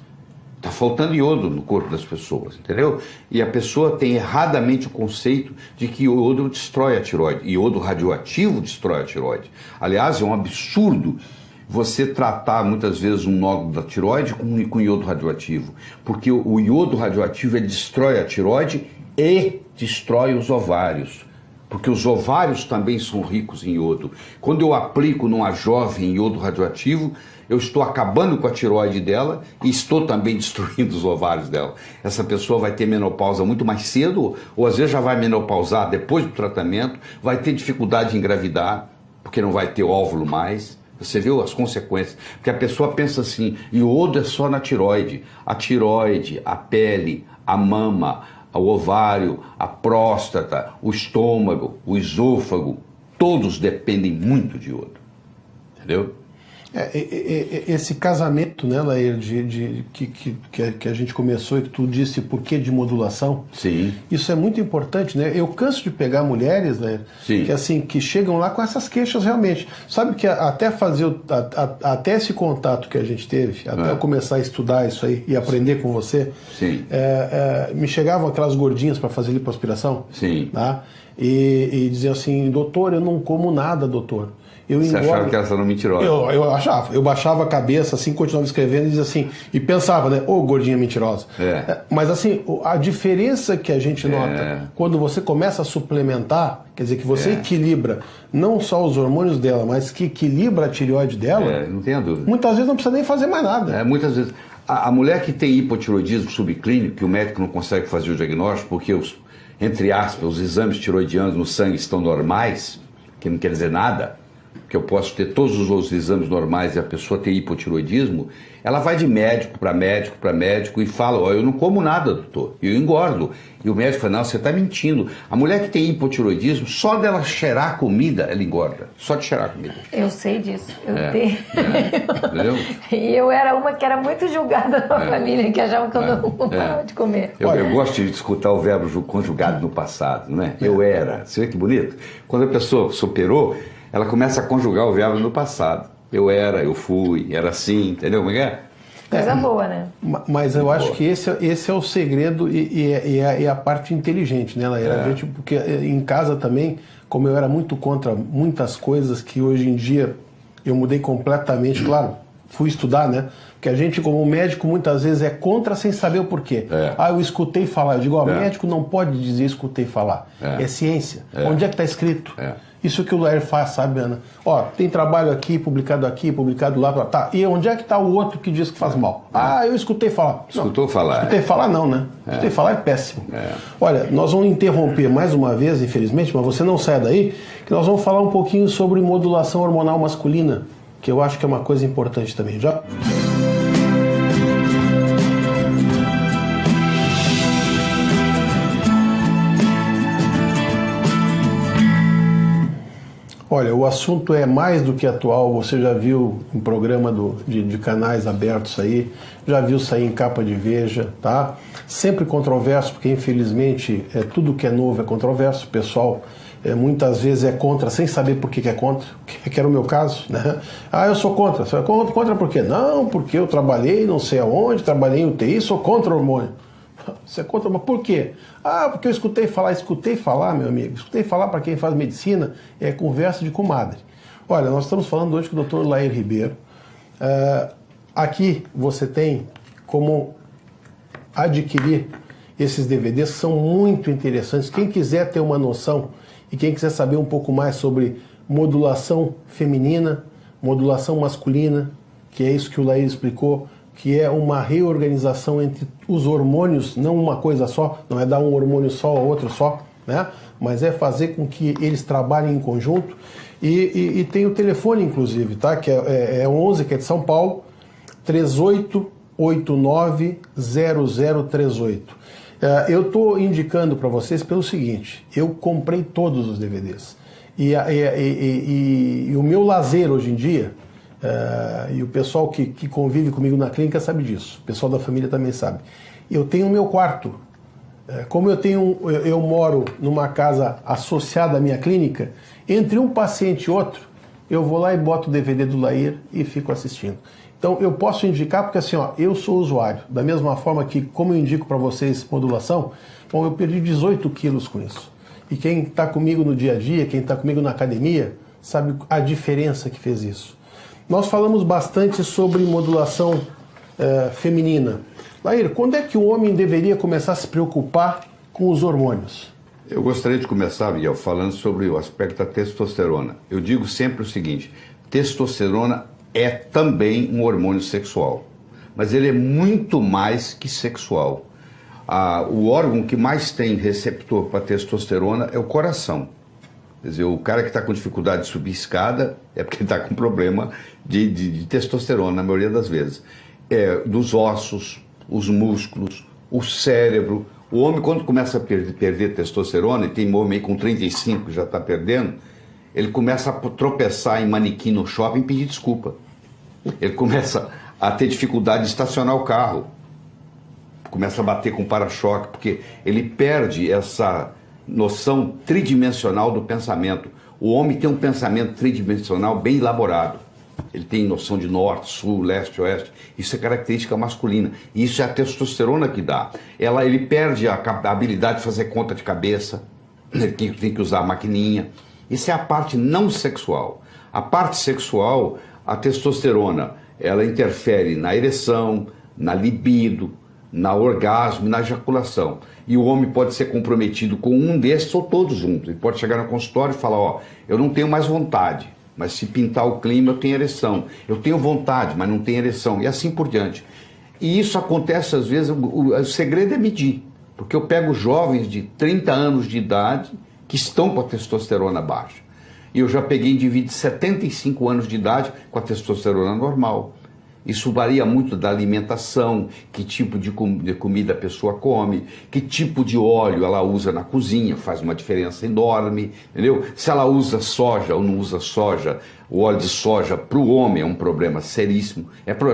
Speaker 2: Está faltando iodo no corpo das pessoas, entendeu? E a pessoa tem erradamente o conceito de que iodo destrói a tireoide. Iodo radioativo destrói a tireoide. Aliás, é um absurdo você tratar muitas vezes um nódulo da tireoide com iodo radioativo, porque o iodo radioativo ele destrói a tireoide e destrói os ovários, porque os ovários também são ricos em iodo. Quando eu aplico numa jovem iodo radioativo, eu estou acabando com a tireoide dela e estou também destruindo os ovários dela. Essa pessoa vai ter menopausa muito mais cedo, ou às vezes já vai menopausar depois do tratamento, vai ter dificuldade em engravidar, porque não vai ter óvulo mais. Você viu as consequências? Porque a pessoa pensa assim, iodo é só na tireoide. A tireoide, a pele, a mama, o ovário, a próstata, o estômago, o esôfago, todos dependem muito de iodo. Entendeu?
Speaker 3: Esse casamento, né, Lair, que a gente começou e que tu disse por que de modulação.
Speaker 2: Sim.
Speaker 3: Isso é muito importante, né? Eu canso de pegar mulheres, Lair, que chegam lá com essas queixas realmente. Sabe que até até esse contato que a gente teve, até eu começar a estudar isso aí e aprender com você, me chegavam aquelas gordinhas para fazer lipoaspiração.
Speaker 2: Sim.
Speaker 3: Tá? E diziam assim, doutor, eu não como nada, doutor.
Speaker 2: Você achava que elas eram mentirosas?
Speaker 3: Eu achava. Eu baixava a cabeça, assim, continuava escrevendo e dizia assim, e pensava, né? Ô, gordinha mentirosa. Mas assim, a diferença que a gente nota quando você começa a suplementar, quer dizer, que você equilibra não só os hormônios dela, mas que equilibra a tireoide dela,
Speaker 2: não tenha dúvida.
Speaker 3: Muitas vezes não precisa nem fazer mais nada.
Speaker 2: Muitas vezes. A mulher que tem hipotireoidismo subclínico, que o médico não consegue fazer o diagnóstico, porque entre aspas, os exames tireoidianos no sangue estão normais, que não quer dizer nada, que eu posso ter todos os outros exames normais e a pessoa ter hipotireoidismo, ela vai de médico para médico para médico e fala, eu não como nada, doutor, eu engordo. E o médico fala, não, você está mentindo. A mulher que tem hipotireoidismo, só dela cheirar a comida, ela engorda. Só de cheirar a comida.
Speaker 1: Eu sei disso. Eu tenho.
Speaker 2: Entendeu?
Speaker 1: E eu era uma que era muito julgada na família, que achava que eu não parava de comer.
Speaker 2: Eu gosto de escutar o verbo conjugado no passado, né? Eu era. Você vê que bonito? Quando a pessoa superou, ela começa a conjugar o verbo no passado. Eu era, eu fui, era assim, entendeu como é?
Speaker 1: Coisa boa, né?
Speaker 3: Mas eu acho que esse é o segredo e a parte inteligente, né, Laíra? Porque em casa também, como eu era muito contra muitas coisas que hoje em dia eu mudei completamente, claro, fui estudar, né? que a gente, como médico, muitas vezes é contra sem saber o porquê. Eu escutei falar. Eu digo, médico não pode dizer escutei falar. É ciência. Onde é que está escrito? Isso que o Lair faz, sabe, Ana? Tem trabalho aqui, publicado lá. Tá. E onde é que está o outro que diz que faz mal? Eu escutei falar.
Speaker 2: Escutou falar?
Speaker 3: Escutei falar não, né? Escutei falar é péssimo. Olha, nós vamos interromper mais uma vez, infelizmente, mas você não sai daí, que nós vamos falar um pouquinho sobre modulação hormonal masculina, que eu acho que é uma coisa importante também. Já? Olha, o assunto é mais do que atual, você já viu em programa de canais abertos aí, já viu sair em capa de Veja, tá? Sempre controverso, porque infelizmente tudo que é novo é controverso, o pessoal muitas vezes é contra sem saber por que é contra, que era o meu caso, né? Eu sou contra. Você é contra por quê? Não, porque eu trabalhei não sei aonde, trabalhei em UTI, sou contra o hormônio. Você é contra, mas por quê? Porque eu escutei falar, meu amigo, escutei falar para quem faz medicina, é conversa de comadre. Olha, nós estamos falando hoje com o Dr. Lair Ribeiro. Aqui você tem como adquirir esses DVDs, que são muito interessantes. Quem quiser ter uma noção e quem quiser saber um pouco mais sobre modulação feminina, modulação masculina, que é isso que o Lair explicou, que é uma reorganização entre os hormônios, não uma coisa só, não é dar um hormônio só ou outro só, né? Mas é fazer com que eles trabalhem em conjunto. E tem o telefone, inclusive, tá? Que é 11, que é de São Paulo, 3889-0038. Eu estou indicando para vocês pelo seguinte, eu comprei todos os DVDs. E o meu lazer hoje em dia, e o pessoal que convive comigo na clínica sabe disso, o pessoal da família também sabe. Eu tenho o meu quarto. Como eu moro numa casa associada à minha clínica, entre um paciente e outro, eu vou lá e boto o DVD do Lair e fico assistindo. Então eu posso indicar, porque assim, eu sou usuário, da mesma forma que, como eu indico para vocês modulação, eu perdi 18 quilos com isso. E quem está comigo no dia a dia, quem está comigo na academia, sabe a diferença que fez isso. Nós falamos bastante sobre modulação feminina. Lair, quando é que o homem deveria começar a se preocupar com os hormônios?
Speaker 2: Eu gostaria de começar, Miguel, falando sobre o aspecto da testosterona. Eu digo sempre o seguinte, testosterona é também um hormônio sexual, mas ele é muito mais que sexual. O órgão que mais tem receptor para testosterona é o coração. Quer dizer, o cara que está com dificuldade de subir escada é porque está com problema de testosterona, na maioria das vezes. Dos ossos, os músculos, o cérebro. O homem, quando começa a perder testosterona, e tem homem com 35 já está perdendo, ele começa a tropeçar em manequim no shopping e pedir desculpa. Ele começa a ter dificuldade de estacionar o carro. Começa a bater com o para-choque, porque ele perde essa noção tridimensional do pensamento. O homem tem um pensamento tridimensional bem elaborado. Ele tem noção de norte, sul, leste, oeste. Isso é característica masculina. E isso é a testosterona que dá. Ele perde a habilidade de fazer conta de cabeça. Ele tem que usar a maquininha. Isso é a parte não sexual. A parte sexual, a testosterona, ela interfere na ereção, na libido, na orgasmo e na ejaculação. E o homem pode ser comprometido com um desses ou todos juntos. Ele pode chegar no consultório e falar, eu não tenho mais vontade, mas se pintar o clima eu tenho ereção. Eu tenho vontade, mas não tenho ereção. E assim por diante. E isso acontece às vezes, o segredo é medir. Porque eu pego jovens de 30 anos de idade que estão com a testosterona baixa. E eu já peguei indivíduos de 75 anos de idade com a testosterona normal. Isso varia muito da alimentação, que tipo de comida a pessoa come, que tipo de óleo ela usa na cozinha, faz uma diferença enorme, entendeu? Se ela usa soja ou não usa soja, o óleo de soja para o homem é um problema seríssimo,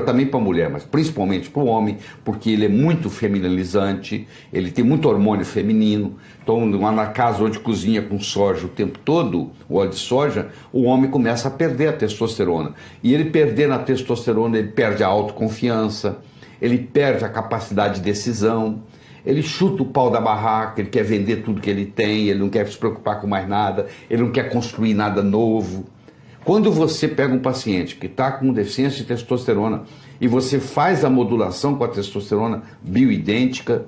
Speaker 2: também para a mulher, mas principalmente para o homem, porque ele é muito feminilizante, ele tem muito hormônio feminino. Então, na casa onde cozinha com soja o tempo todo, o óleo de soja, o homem começa a perder a testosterona. E ele perdendo a testosterona, ele perde a autoconfiança, ele perde a capacidade de decisão, ele chuta o pau da barraca, ele quer vender tudo que ele tem, ele não quer se preocupar com mais nada, ele não quer construir nada novo. Quando você pega um paciente que está com deficiência de testosterona e você faz a modulação com a testosterona bioidêntica,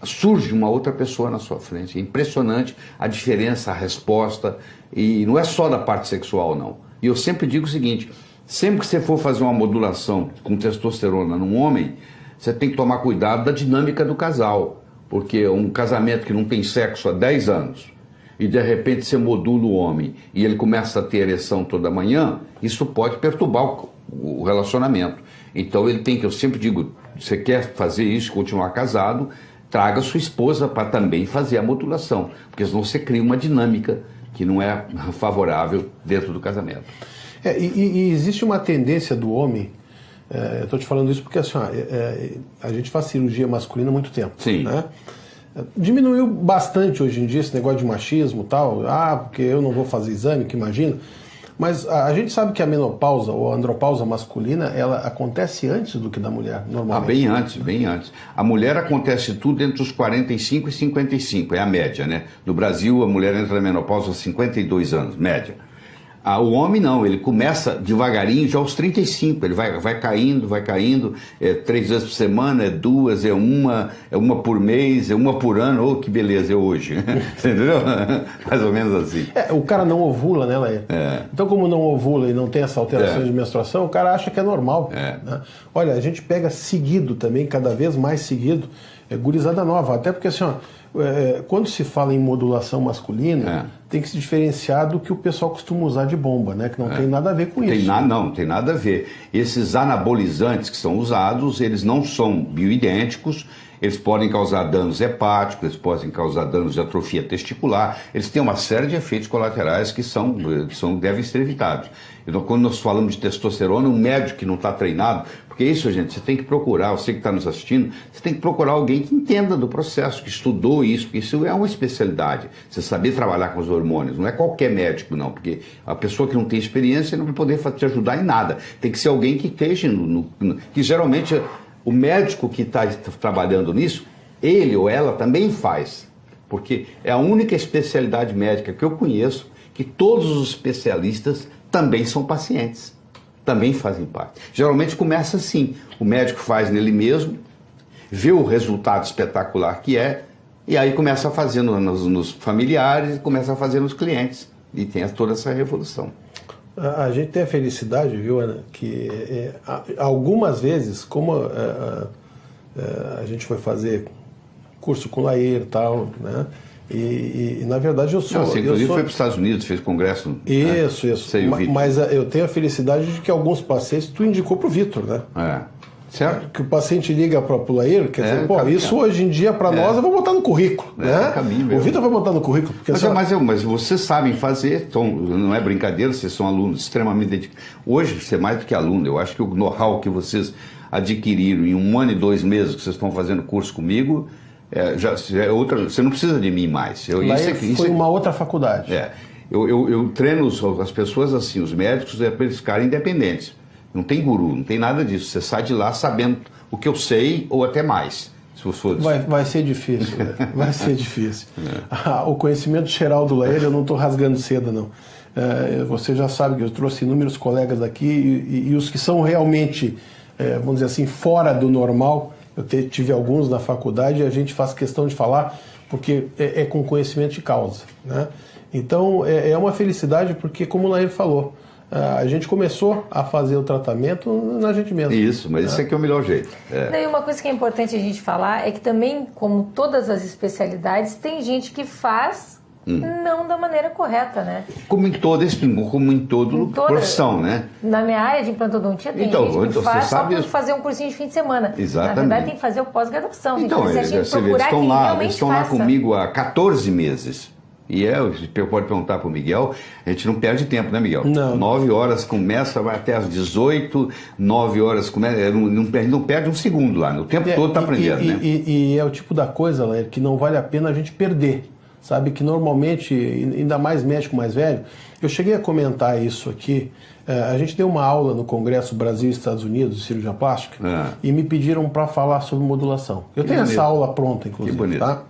Speaker 2: surge uma outra pessoa na sua frente. É impressionante a diferença, a resposta, e não é só da parte sexual, não. E eu sempre digo o seguinte, sempre que você for fazer uma modulação com testosterona num homem, você tem que tomar cuidado da dinâmica do casal, porque um casamento que não tem sexo há 10 anos, e de repente você modula o homem, e ele começa a ter ereção toda manhã, isso pode perturbar o relacionamento. Então ele tem que, eu sempre digo, você quer fazer isso, continuar casado, traga sua esposa para também fazer a modulação, porque senão você cria uma dinâmica que não é favorável dentro do casamento.
Speaker 3: E existe uma tendência do homem, eu estou te falando isso porque assim, a gente faz cirurgia masculina há muito tempo.
Speaker 2: Sim.
Speaker 3: Né? Diminuiu bastante hoje em dia esse negócio de machismo e tal, porque eu não vou fazer exame, que imagina. Mas a gente sabe que a menopausa ou a andropausa masculina, ela acontece antes do que da mulher, normalmente.
Speaker 2: Bem antes, bem antes. A mulher acontece tudo entre os 45 e 55, é a média, né? No Brasil, a mulher entra na menopausa aos 52 anos, média. O homem não, ele começa devagarinho já aos 35, ele vai caindo, 3 vezes por semana, 2, é uma por mês, é uma por ano, que beleza, é hoje. Entendeu? Mais ou menos assim.
Speaker 3: O cara não ovula, né, Laí? Então, como não ovula e não tem essa alteração de menstruação, o cara acha que é normal. Né? Olha, a gente pega seguido também, cada vez mais seguido, gurizada nova, até porque assim, quando se fala em modulação masculina, tem que se diferenciar do que o pessoal costuma usar de bomba, né? Que não tem nada a ver com isso.
Speaker 2: Não tem nada a ver. Esses anabolizantes que são usados, eles não são bioidênticos, eles podem causar danos hepáticos, eles podem causar danos de atrofia testicular, eles têm uma série de efeitos colaterais que devem ser evitados. Então, quando nós falamos de testosterona, um médico que não está treinado, porque isso, gente, você tem que procurar, você que está nos assistindo, você tem que procurar alguém que entenda do processo, que estudou isso, porque isso é uma especialidade, você saber trabalhar com os hormônios, não é qualquer médico não, porque a pessoa que não tem experiência não vai poder te ajudar em nada, tem que ser alguém que esteja, que geralmente o médico que está trabalhando nisso, ele ou ela também faz, porque é a única especialidade médica que eu conheço que todos os especialistas também são pacientes, também fazem parte. Geralmente começa assim, o médico faz nele mesmo, vê o resultado espetacular que é, e aí começa a fazer nos familiares, começa a fazer nos clientes, e tem toda essa revolução.
Speaker 3: A gente tem a felicidade, viu, Ana, que algumas vezes, como a gente foi fazer curso com o Lair e tal, né? E na verdade eu sou...
Speaker 2: Você inclusive foi para os Estados Unidos, fez congresso...
Speaker 3: Isso.
Speaker 2: Mas
Speaker 3: eu tenho a felicidade de que alguns pacientes tu indicou para o Vitor, né?
Speaker 2: Certo?
Speaker 3: Que o paciente liga para o Lair, quer dizer, isso hoje em dia para nós eu vou botar no currículo, né?
Speaker 2: O
Speaker 3: Vitor vai botar no currículo. Porque
Speaker 2: mas vocês sabem fazer, não é brincadeira, vocês são alunos extremamente dedicados. Hoje, você é mais do que aluno, eu acho que o know-how que vocês adquiriram em 1 ano e 2 meses que vocês estão fazendo curso comigo... você não precisa de mim mais.
Speaker 3: Foi uma outra faculdade.
Speaker 2: Eu treino as pessoas assim, os médicos, para eles ficarem independentes. Não tem guru, não tem nada disso. Você sai de lá sabendo o que eu sei ou até mais. Se for
Speaker 3: vai ser difícil, vai ser difícil. O conhecimento geral do Lair, eu não estou rasgando seda, não. Você já sabe que eu trouxe inúmeros colegas aqui e os que são realmente, vamos dizer assim, fora do normal. Eu tive alguns na faculdade e a gente faz questão de falar porque é com conhecimento de causa, né? Então é uma felicidade porque, como o Lair falou, a gente começou a fazer o tratamento na gente mesmo.
Speaker 2: Isso, mas isso aqui é o melhor jeito.
Speaker 1: E uma coisa que é importante a gente falar é que também, como todas as especialidades, tem gente que faz não da maneira correta, né?
Speaker 2: Como em toda profissão, né?
Speaker 1: Na minha área de implantodontia tem gente que faz só por fazer um cursinho de fim de semana.
Speaker 2: Exatamente.
Speaker 1: Na verdade tem que fazer o pós-graduação.
Speaker 2: Então,
Speaker 1: eles estão
Speaker 2: lá comigo há 14 meses. E você pode perguntar para o Miguel, a gente não perde tempo, né, Miguel?
Speaker 3: Não.
Speaker 2: 9 horas começa, vai até às 18, 9 horas começa, não perde um segundo lá, o tempo todo está aprendendo, né?
Speaker 3: E é o tipo da coisa, Lair, que não vale a pena a gente perder. Sabe que normalmente, ainda mais médico mais velho, eu cheguei a comentar isso aqui, a gente deu uma aula no Congresso Brasil e Estados Unidos de cirurgia plástica e me pediram para falar sobre modulação. Eu tenho essa aula pronta, inclusive,
Speaker 2: que bonito.
Speaker 3: Tá?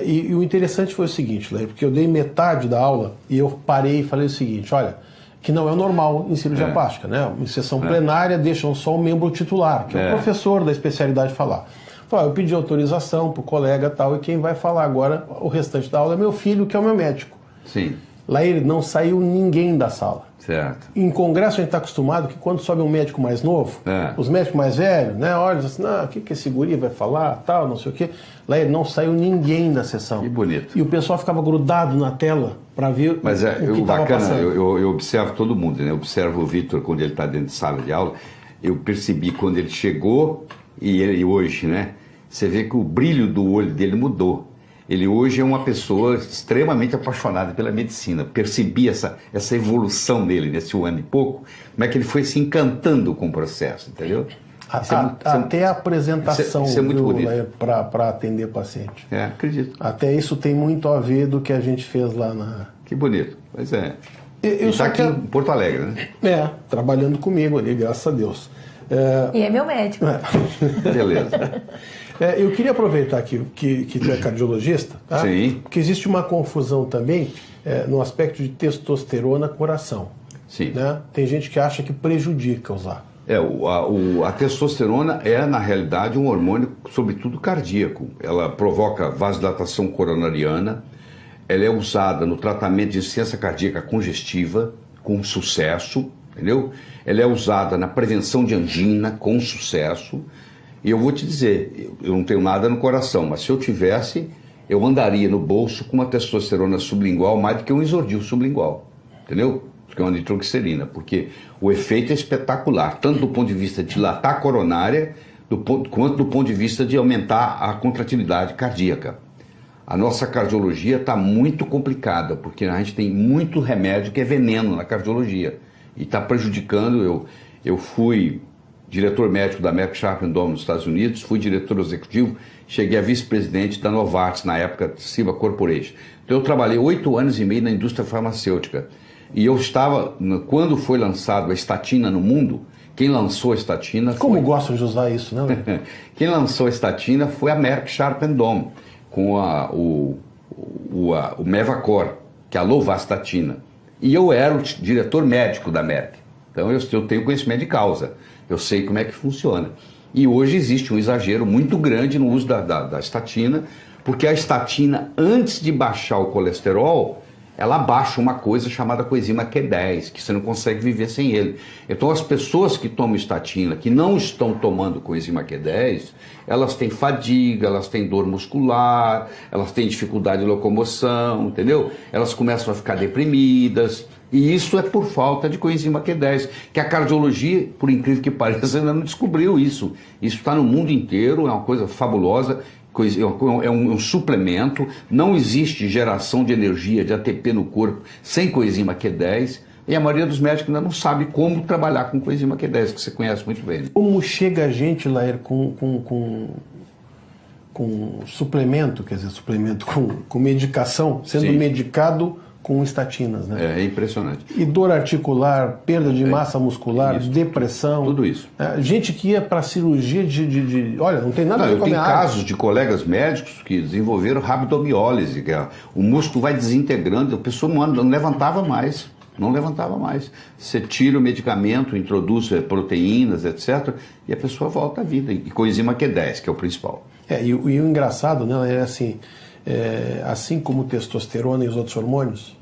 Speaker 3: E o interessante foi o seguinte, Lair, porque eu dei metade da aula e eu parei e falei o seguinte, olha, que não é o normal em cirurgia plástica, né? Em sessão plenária deixam só o membro titular, que é o professor da especialidade falar. Eu pedi autorização para o colega tal, e quem vai falar agora o restante da aula é meu filho, que é o meu médico.
Speaker 2: Sim.
Speaker 3: Lá ele não saiu ninguém da sala.
Speaker 2: Certo.
Speaker 3: Em congresso a gente está acostumado que quando sobe um médico mais novo, os médicos mais velhos, né, olham assim, o que esse guri vai falar, tal, não sei o quê. Lá ele não saiu ninguém da sessão.
Speaker 2: Que bonito.
Speaker 3: E o pessoal ficava grudado na tela para ver
Speaker 2: Mas
Speaker 3: o que estava passando.
Speaker 2: eu observo todo mundo, né? Eu observo o Vitor quando ele está dentro de sala de aula. Eu percebi quando ele chegou e ele hoje, né? Você vê que o brilho do olho dele mudou. Ele hoje é uma pessoa extremamente apaixonada pela medicina. Percebi essa evolução nele nesse ano e pouco, como é que ele foi se encantando com o processo, entendeu?
Speaker 3: Até a apresentação
Speaker 2: isso é muito bonito
Speaker 3: para atender paciente.
Speaker 2: Acredito.
Speaker 3: Até isso tem muito a ver do que a gente fez lá na...
Speaker 2: Que bonito, pois é.
Speaker 3: Eu
Speaker 2: está aqui em Porto Alegre, né?
Speaker 3: Trabalhando comigo ali, graças a Deus.
Speaker 1: E é meu médico.
Speaker 2: Beleza.
Speaker 3: Eu queria aproveitar que tu é cardiologista, tá?
Speaker 2: Sim.
Speaker 3: Porque existe uma confusão também no aspecto de testosterona coração.
Speaker 2: Sim.
Speaker 3: Né? Tem gente que acha que prejudica usar.
Speaker 2: A testosterona é, na realidade, um hormônio, sobretudo cardíaco. Ela provoca vasodilatação coronariana, ela é usada no tratamento de insuficiência cardíaca congestiva, com sucesso, entendeu? Ela é usada na prevenção de angina, com sucesso. E eu vou te dizer, eu não tenho nada no coração, mas se eu tivesse, eu andaria no bolso com uma testosterona sublingual mais do que um isordil sublingual, entendeu? Que é uma nitroglicerina, porque o efeito é espetacular, tanto do ponto de vista de dilatar a coronária, quanto do ponto de vista de aumentar a contratilidade cardíaca. A nossa cardiologia está muito complicada, porque a gente tem muito remédio que é veneno na cardiologia, e está prejudicando. Eu fui diretor médico da Merck Sharp & Dohme nos Estados Unidos, fui diretor executivo, cheguei a vice-presidente da Novartis, na época Ciba Corporation. Então eu trabalhei 8 anos e meio na indústria farmacêutica. E eu estava, quando foi lançado a estatina no mundo, quem lançou a estatina foi...
Speaker 3: Como gostam de usar isso, né?
Speaker 2: Quem lançou a estatina foi a Merck Sharp & Dohme, com o Mevacor, que é a lovastatina. E eu era o diretor médico da Merck. Então eu tenho conhecimento de causa. Eu sei como é que funciona. E hoje existe um exagero muito grande no uso da estatina, porque a estatina, antes de baixar o colesterol, ela baixa uma coisa chamada coenzima Q10, que você não consegue viver sem ele. Então as pessoas que tomam estatina, que não estão tomando coenzima Q10, elas têm fadiga, elas têm dor muscular, elas têm dificuldade de locomoção, entendeu? Elas começam a ficar deprimidas. E isso é por falta de coenzima Q10, que a cardiologia, por incrível que pareça, ainda não descobriu isso. Isso está no mundo inteiro, é uma coisa fabulosa, é um suplemento, não existe geração de energia, de ATP no corpo sem coenzima Q10, e a maioria dos médicos ainda não sabe como trabalhar com coenzima Q10, que você conhece muito bem. Como
Speaker 3: chega a gente, Lair, com suplemento, quer dizer, suplemento com medicação, sendo medicado com estatinas, né?
Speaker 2: É impressionante.
Speaker 3: E dor articular, perda de massa muscular, isso, depressão.
Speaker 2: Tudo isso.
Speaker 3: Gente que ia para cirurgia olha, não tem nada a ver com a minha área.
Speaker 2: Eu tenho casos de colegas médicos que desenvolveram rabdomiólise, que o músculo vai desintegrando, a pessoa não levantava mais. Não levantava mais. Você tira o medicamento, introduz proteínas, etc., e a pessoa volta à vida. E coenzima Q10, que é o principal.
Speaker 3: E o engraçado, né, é assim... assim como testosterona e os outros hormônios,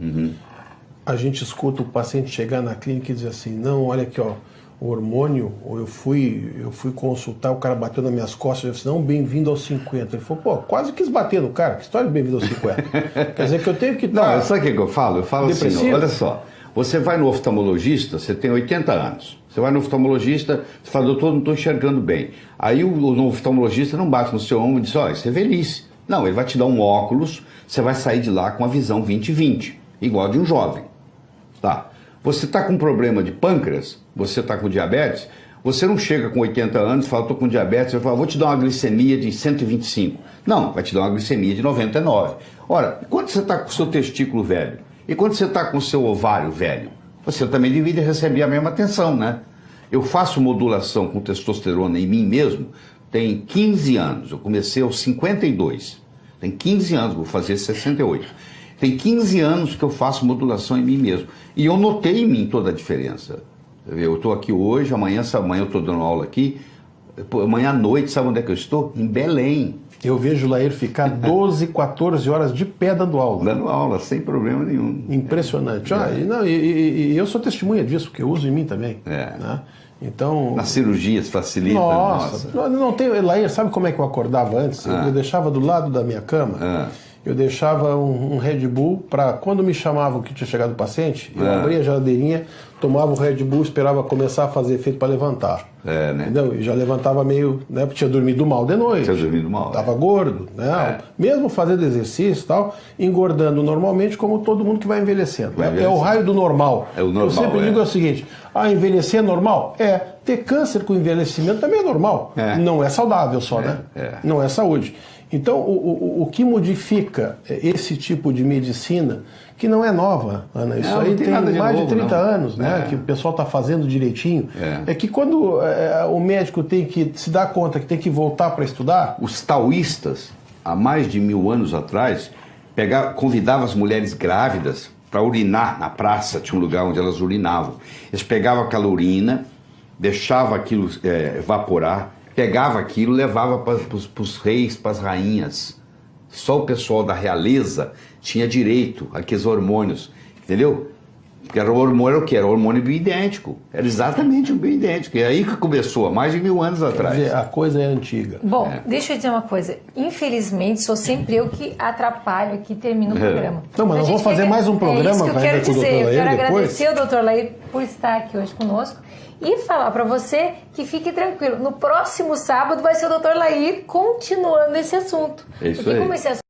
Speaker 3: a gente escuta o paciente chegar na clínica e dizer assim, não, olha aqui, ó, o hormônio, eu fui consultar, o cara bateu nas minhas costas, eu disse, não, bem-vindo aos 50. Ele falou, pô, quase quis bater no cara, que história de bem-vindo aos 50? Quer dizer que eu tenho que estar...
Speaker 2: Não, sabe o que eu falo? Eu falo
Speaker 3: depressivo?
Speaker 2: Assim, olha só, você vai no oftalmologista, você tem 80 anos, você vai no oftalmologista, você fala, doutor, não estou enxergando bem. Aí o oftalmologista não bate no seu ombro e diz, olha, isso é velhice. Não, ele vai te dar um óculos, você vai sair de lá com a visão 20/20, igual de um jovem. Tá? Você está com problema de pâncreas, você está com diabetes, você não chega com 80 anos e fala, estou com diabetes, você fala, vou te dar uma glicemia de 125. Não, vai te dar uma glicemia de 99. Ora, quando você está com o seu testículo velho e quando você está com o seu ovário velho, você também deveria receber a mesma atenção, né? Eu faço modulação com testosterona em mim mesmo, tem 15 anos, eu comecei aos 52, tem 15 anos, vou fazer 68. Tem 15 anos que eu faço modulação em mim mesmo. E eu notei em mim toda a diferença. Eu estou aqui hoje, amanhã eu estou dando aula aqui. Amanhã à noite, sabe onde é que eu estou? Em Belém.
Speaker 3: Eu vejo o Lair ficar 12, 14 horas de pé dando aula.
Speaker 2: Dando aula, sem problema nenhum.
Speaker 3: Impressionante. E eu sou testemunha disso, porque eu uso em mim também. Né? Então,
Speaker 2: nas cirurgias facilita.
Speaker 3: Nossa. Não tem, Lair, sabe como é que eu acordava antes? Eu deixava do lado da minha cama, eu deixava um Red Bull para quando me chamavam que tinha chegado o paciente, eu abria a geladeirinha, tomava o Red Bull, esperava começar a fazer efeito para levantar.
Speaker 2: Né?
Speaker 3: Entendeu? E já levantava meio, né? Porque tinha dormido mal de noite.
Speaker 2: Tinha dormido mal.
Speaker 3: Tava gordo, né? Mesmo fazendo exercício e tal, engordando normalmente, como todo mundo que vai envelhecendo. É o raio do normal.
Speaker 2: É o normal.
Speaker 3: Eu sempre digo o seguinte: envelhecer é normal? Ter câncer com envelhecimento também é normal. Não é saudável só, né? Não é saúde. Então, o que modifica esse tipo de medicina, que não é nova, Ana, isso aí tem mais de 30 anos, né, que o pessoal está fazendo direitinho, é que quando o médico tem que se dar conta que tem que voltar para estudar...
Speaker 2: Os taoístas, há mais de 1000 anos atrás, convidavam as mulheres grávidas para urinar na praça, tinha um lugar onde elas urinavam. Eles pegavam aquela urina, deixavam aquilo evaporar, pegava aquilo, levava para os reis, para as rainhas. Só o pessoal da realeza tinha direito àqueles hormônios, entendeu? Porque o hormônio era o quê? Era o hormônio bioidêntico. Era exatamente um bioidêntico. E aí que começou, há mais de 1000 anos atrás.
Speaker 3: Quer dizer, a coisa é antiga.
Speaker 1: Bom, deixa eu dizer uma coisa. Infelizmente, sou sempre eu que atrapalho aqui e termino o programa.
Speaker 3: Não, mas nós vamos fazer mais um programa.
Speaker 1: É isso que eu quero dizer. Eu quero
Speaker 3: depois.
Speaker 1: agradecer o Dr. Lair por estar aqui hoje conosco e falar para você que fique tranquilo. No próximo sábado vai ser o Dr. Lair continuando esse assunto.
Speaker 2: É isso aí.
Speaker 1: Como esse assunto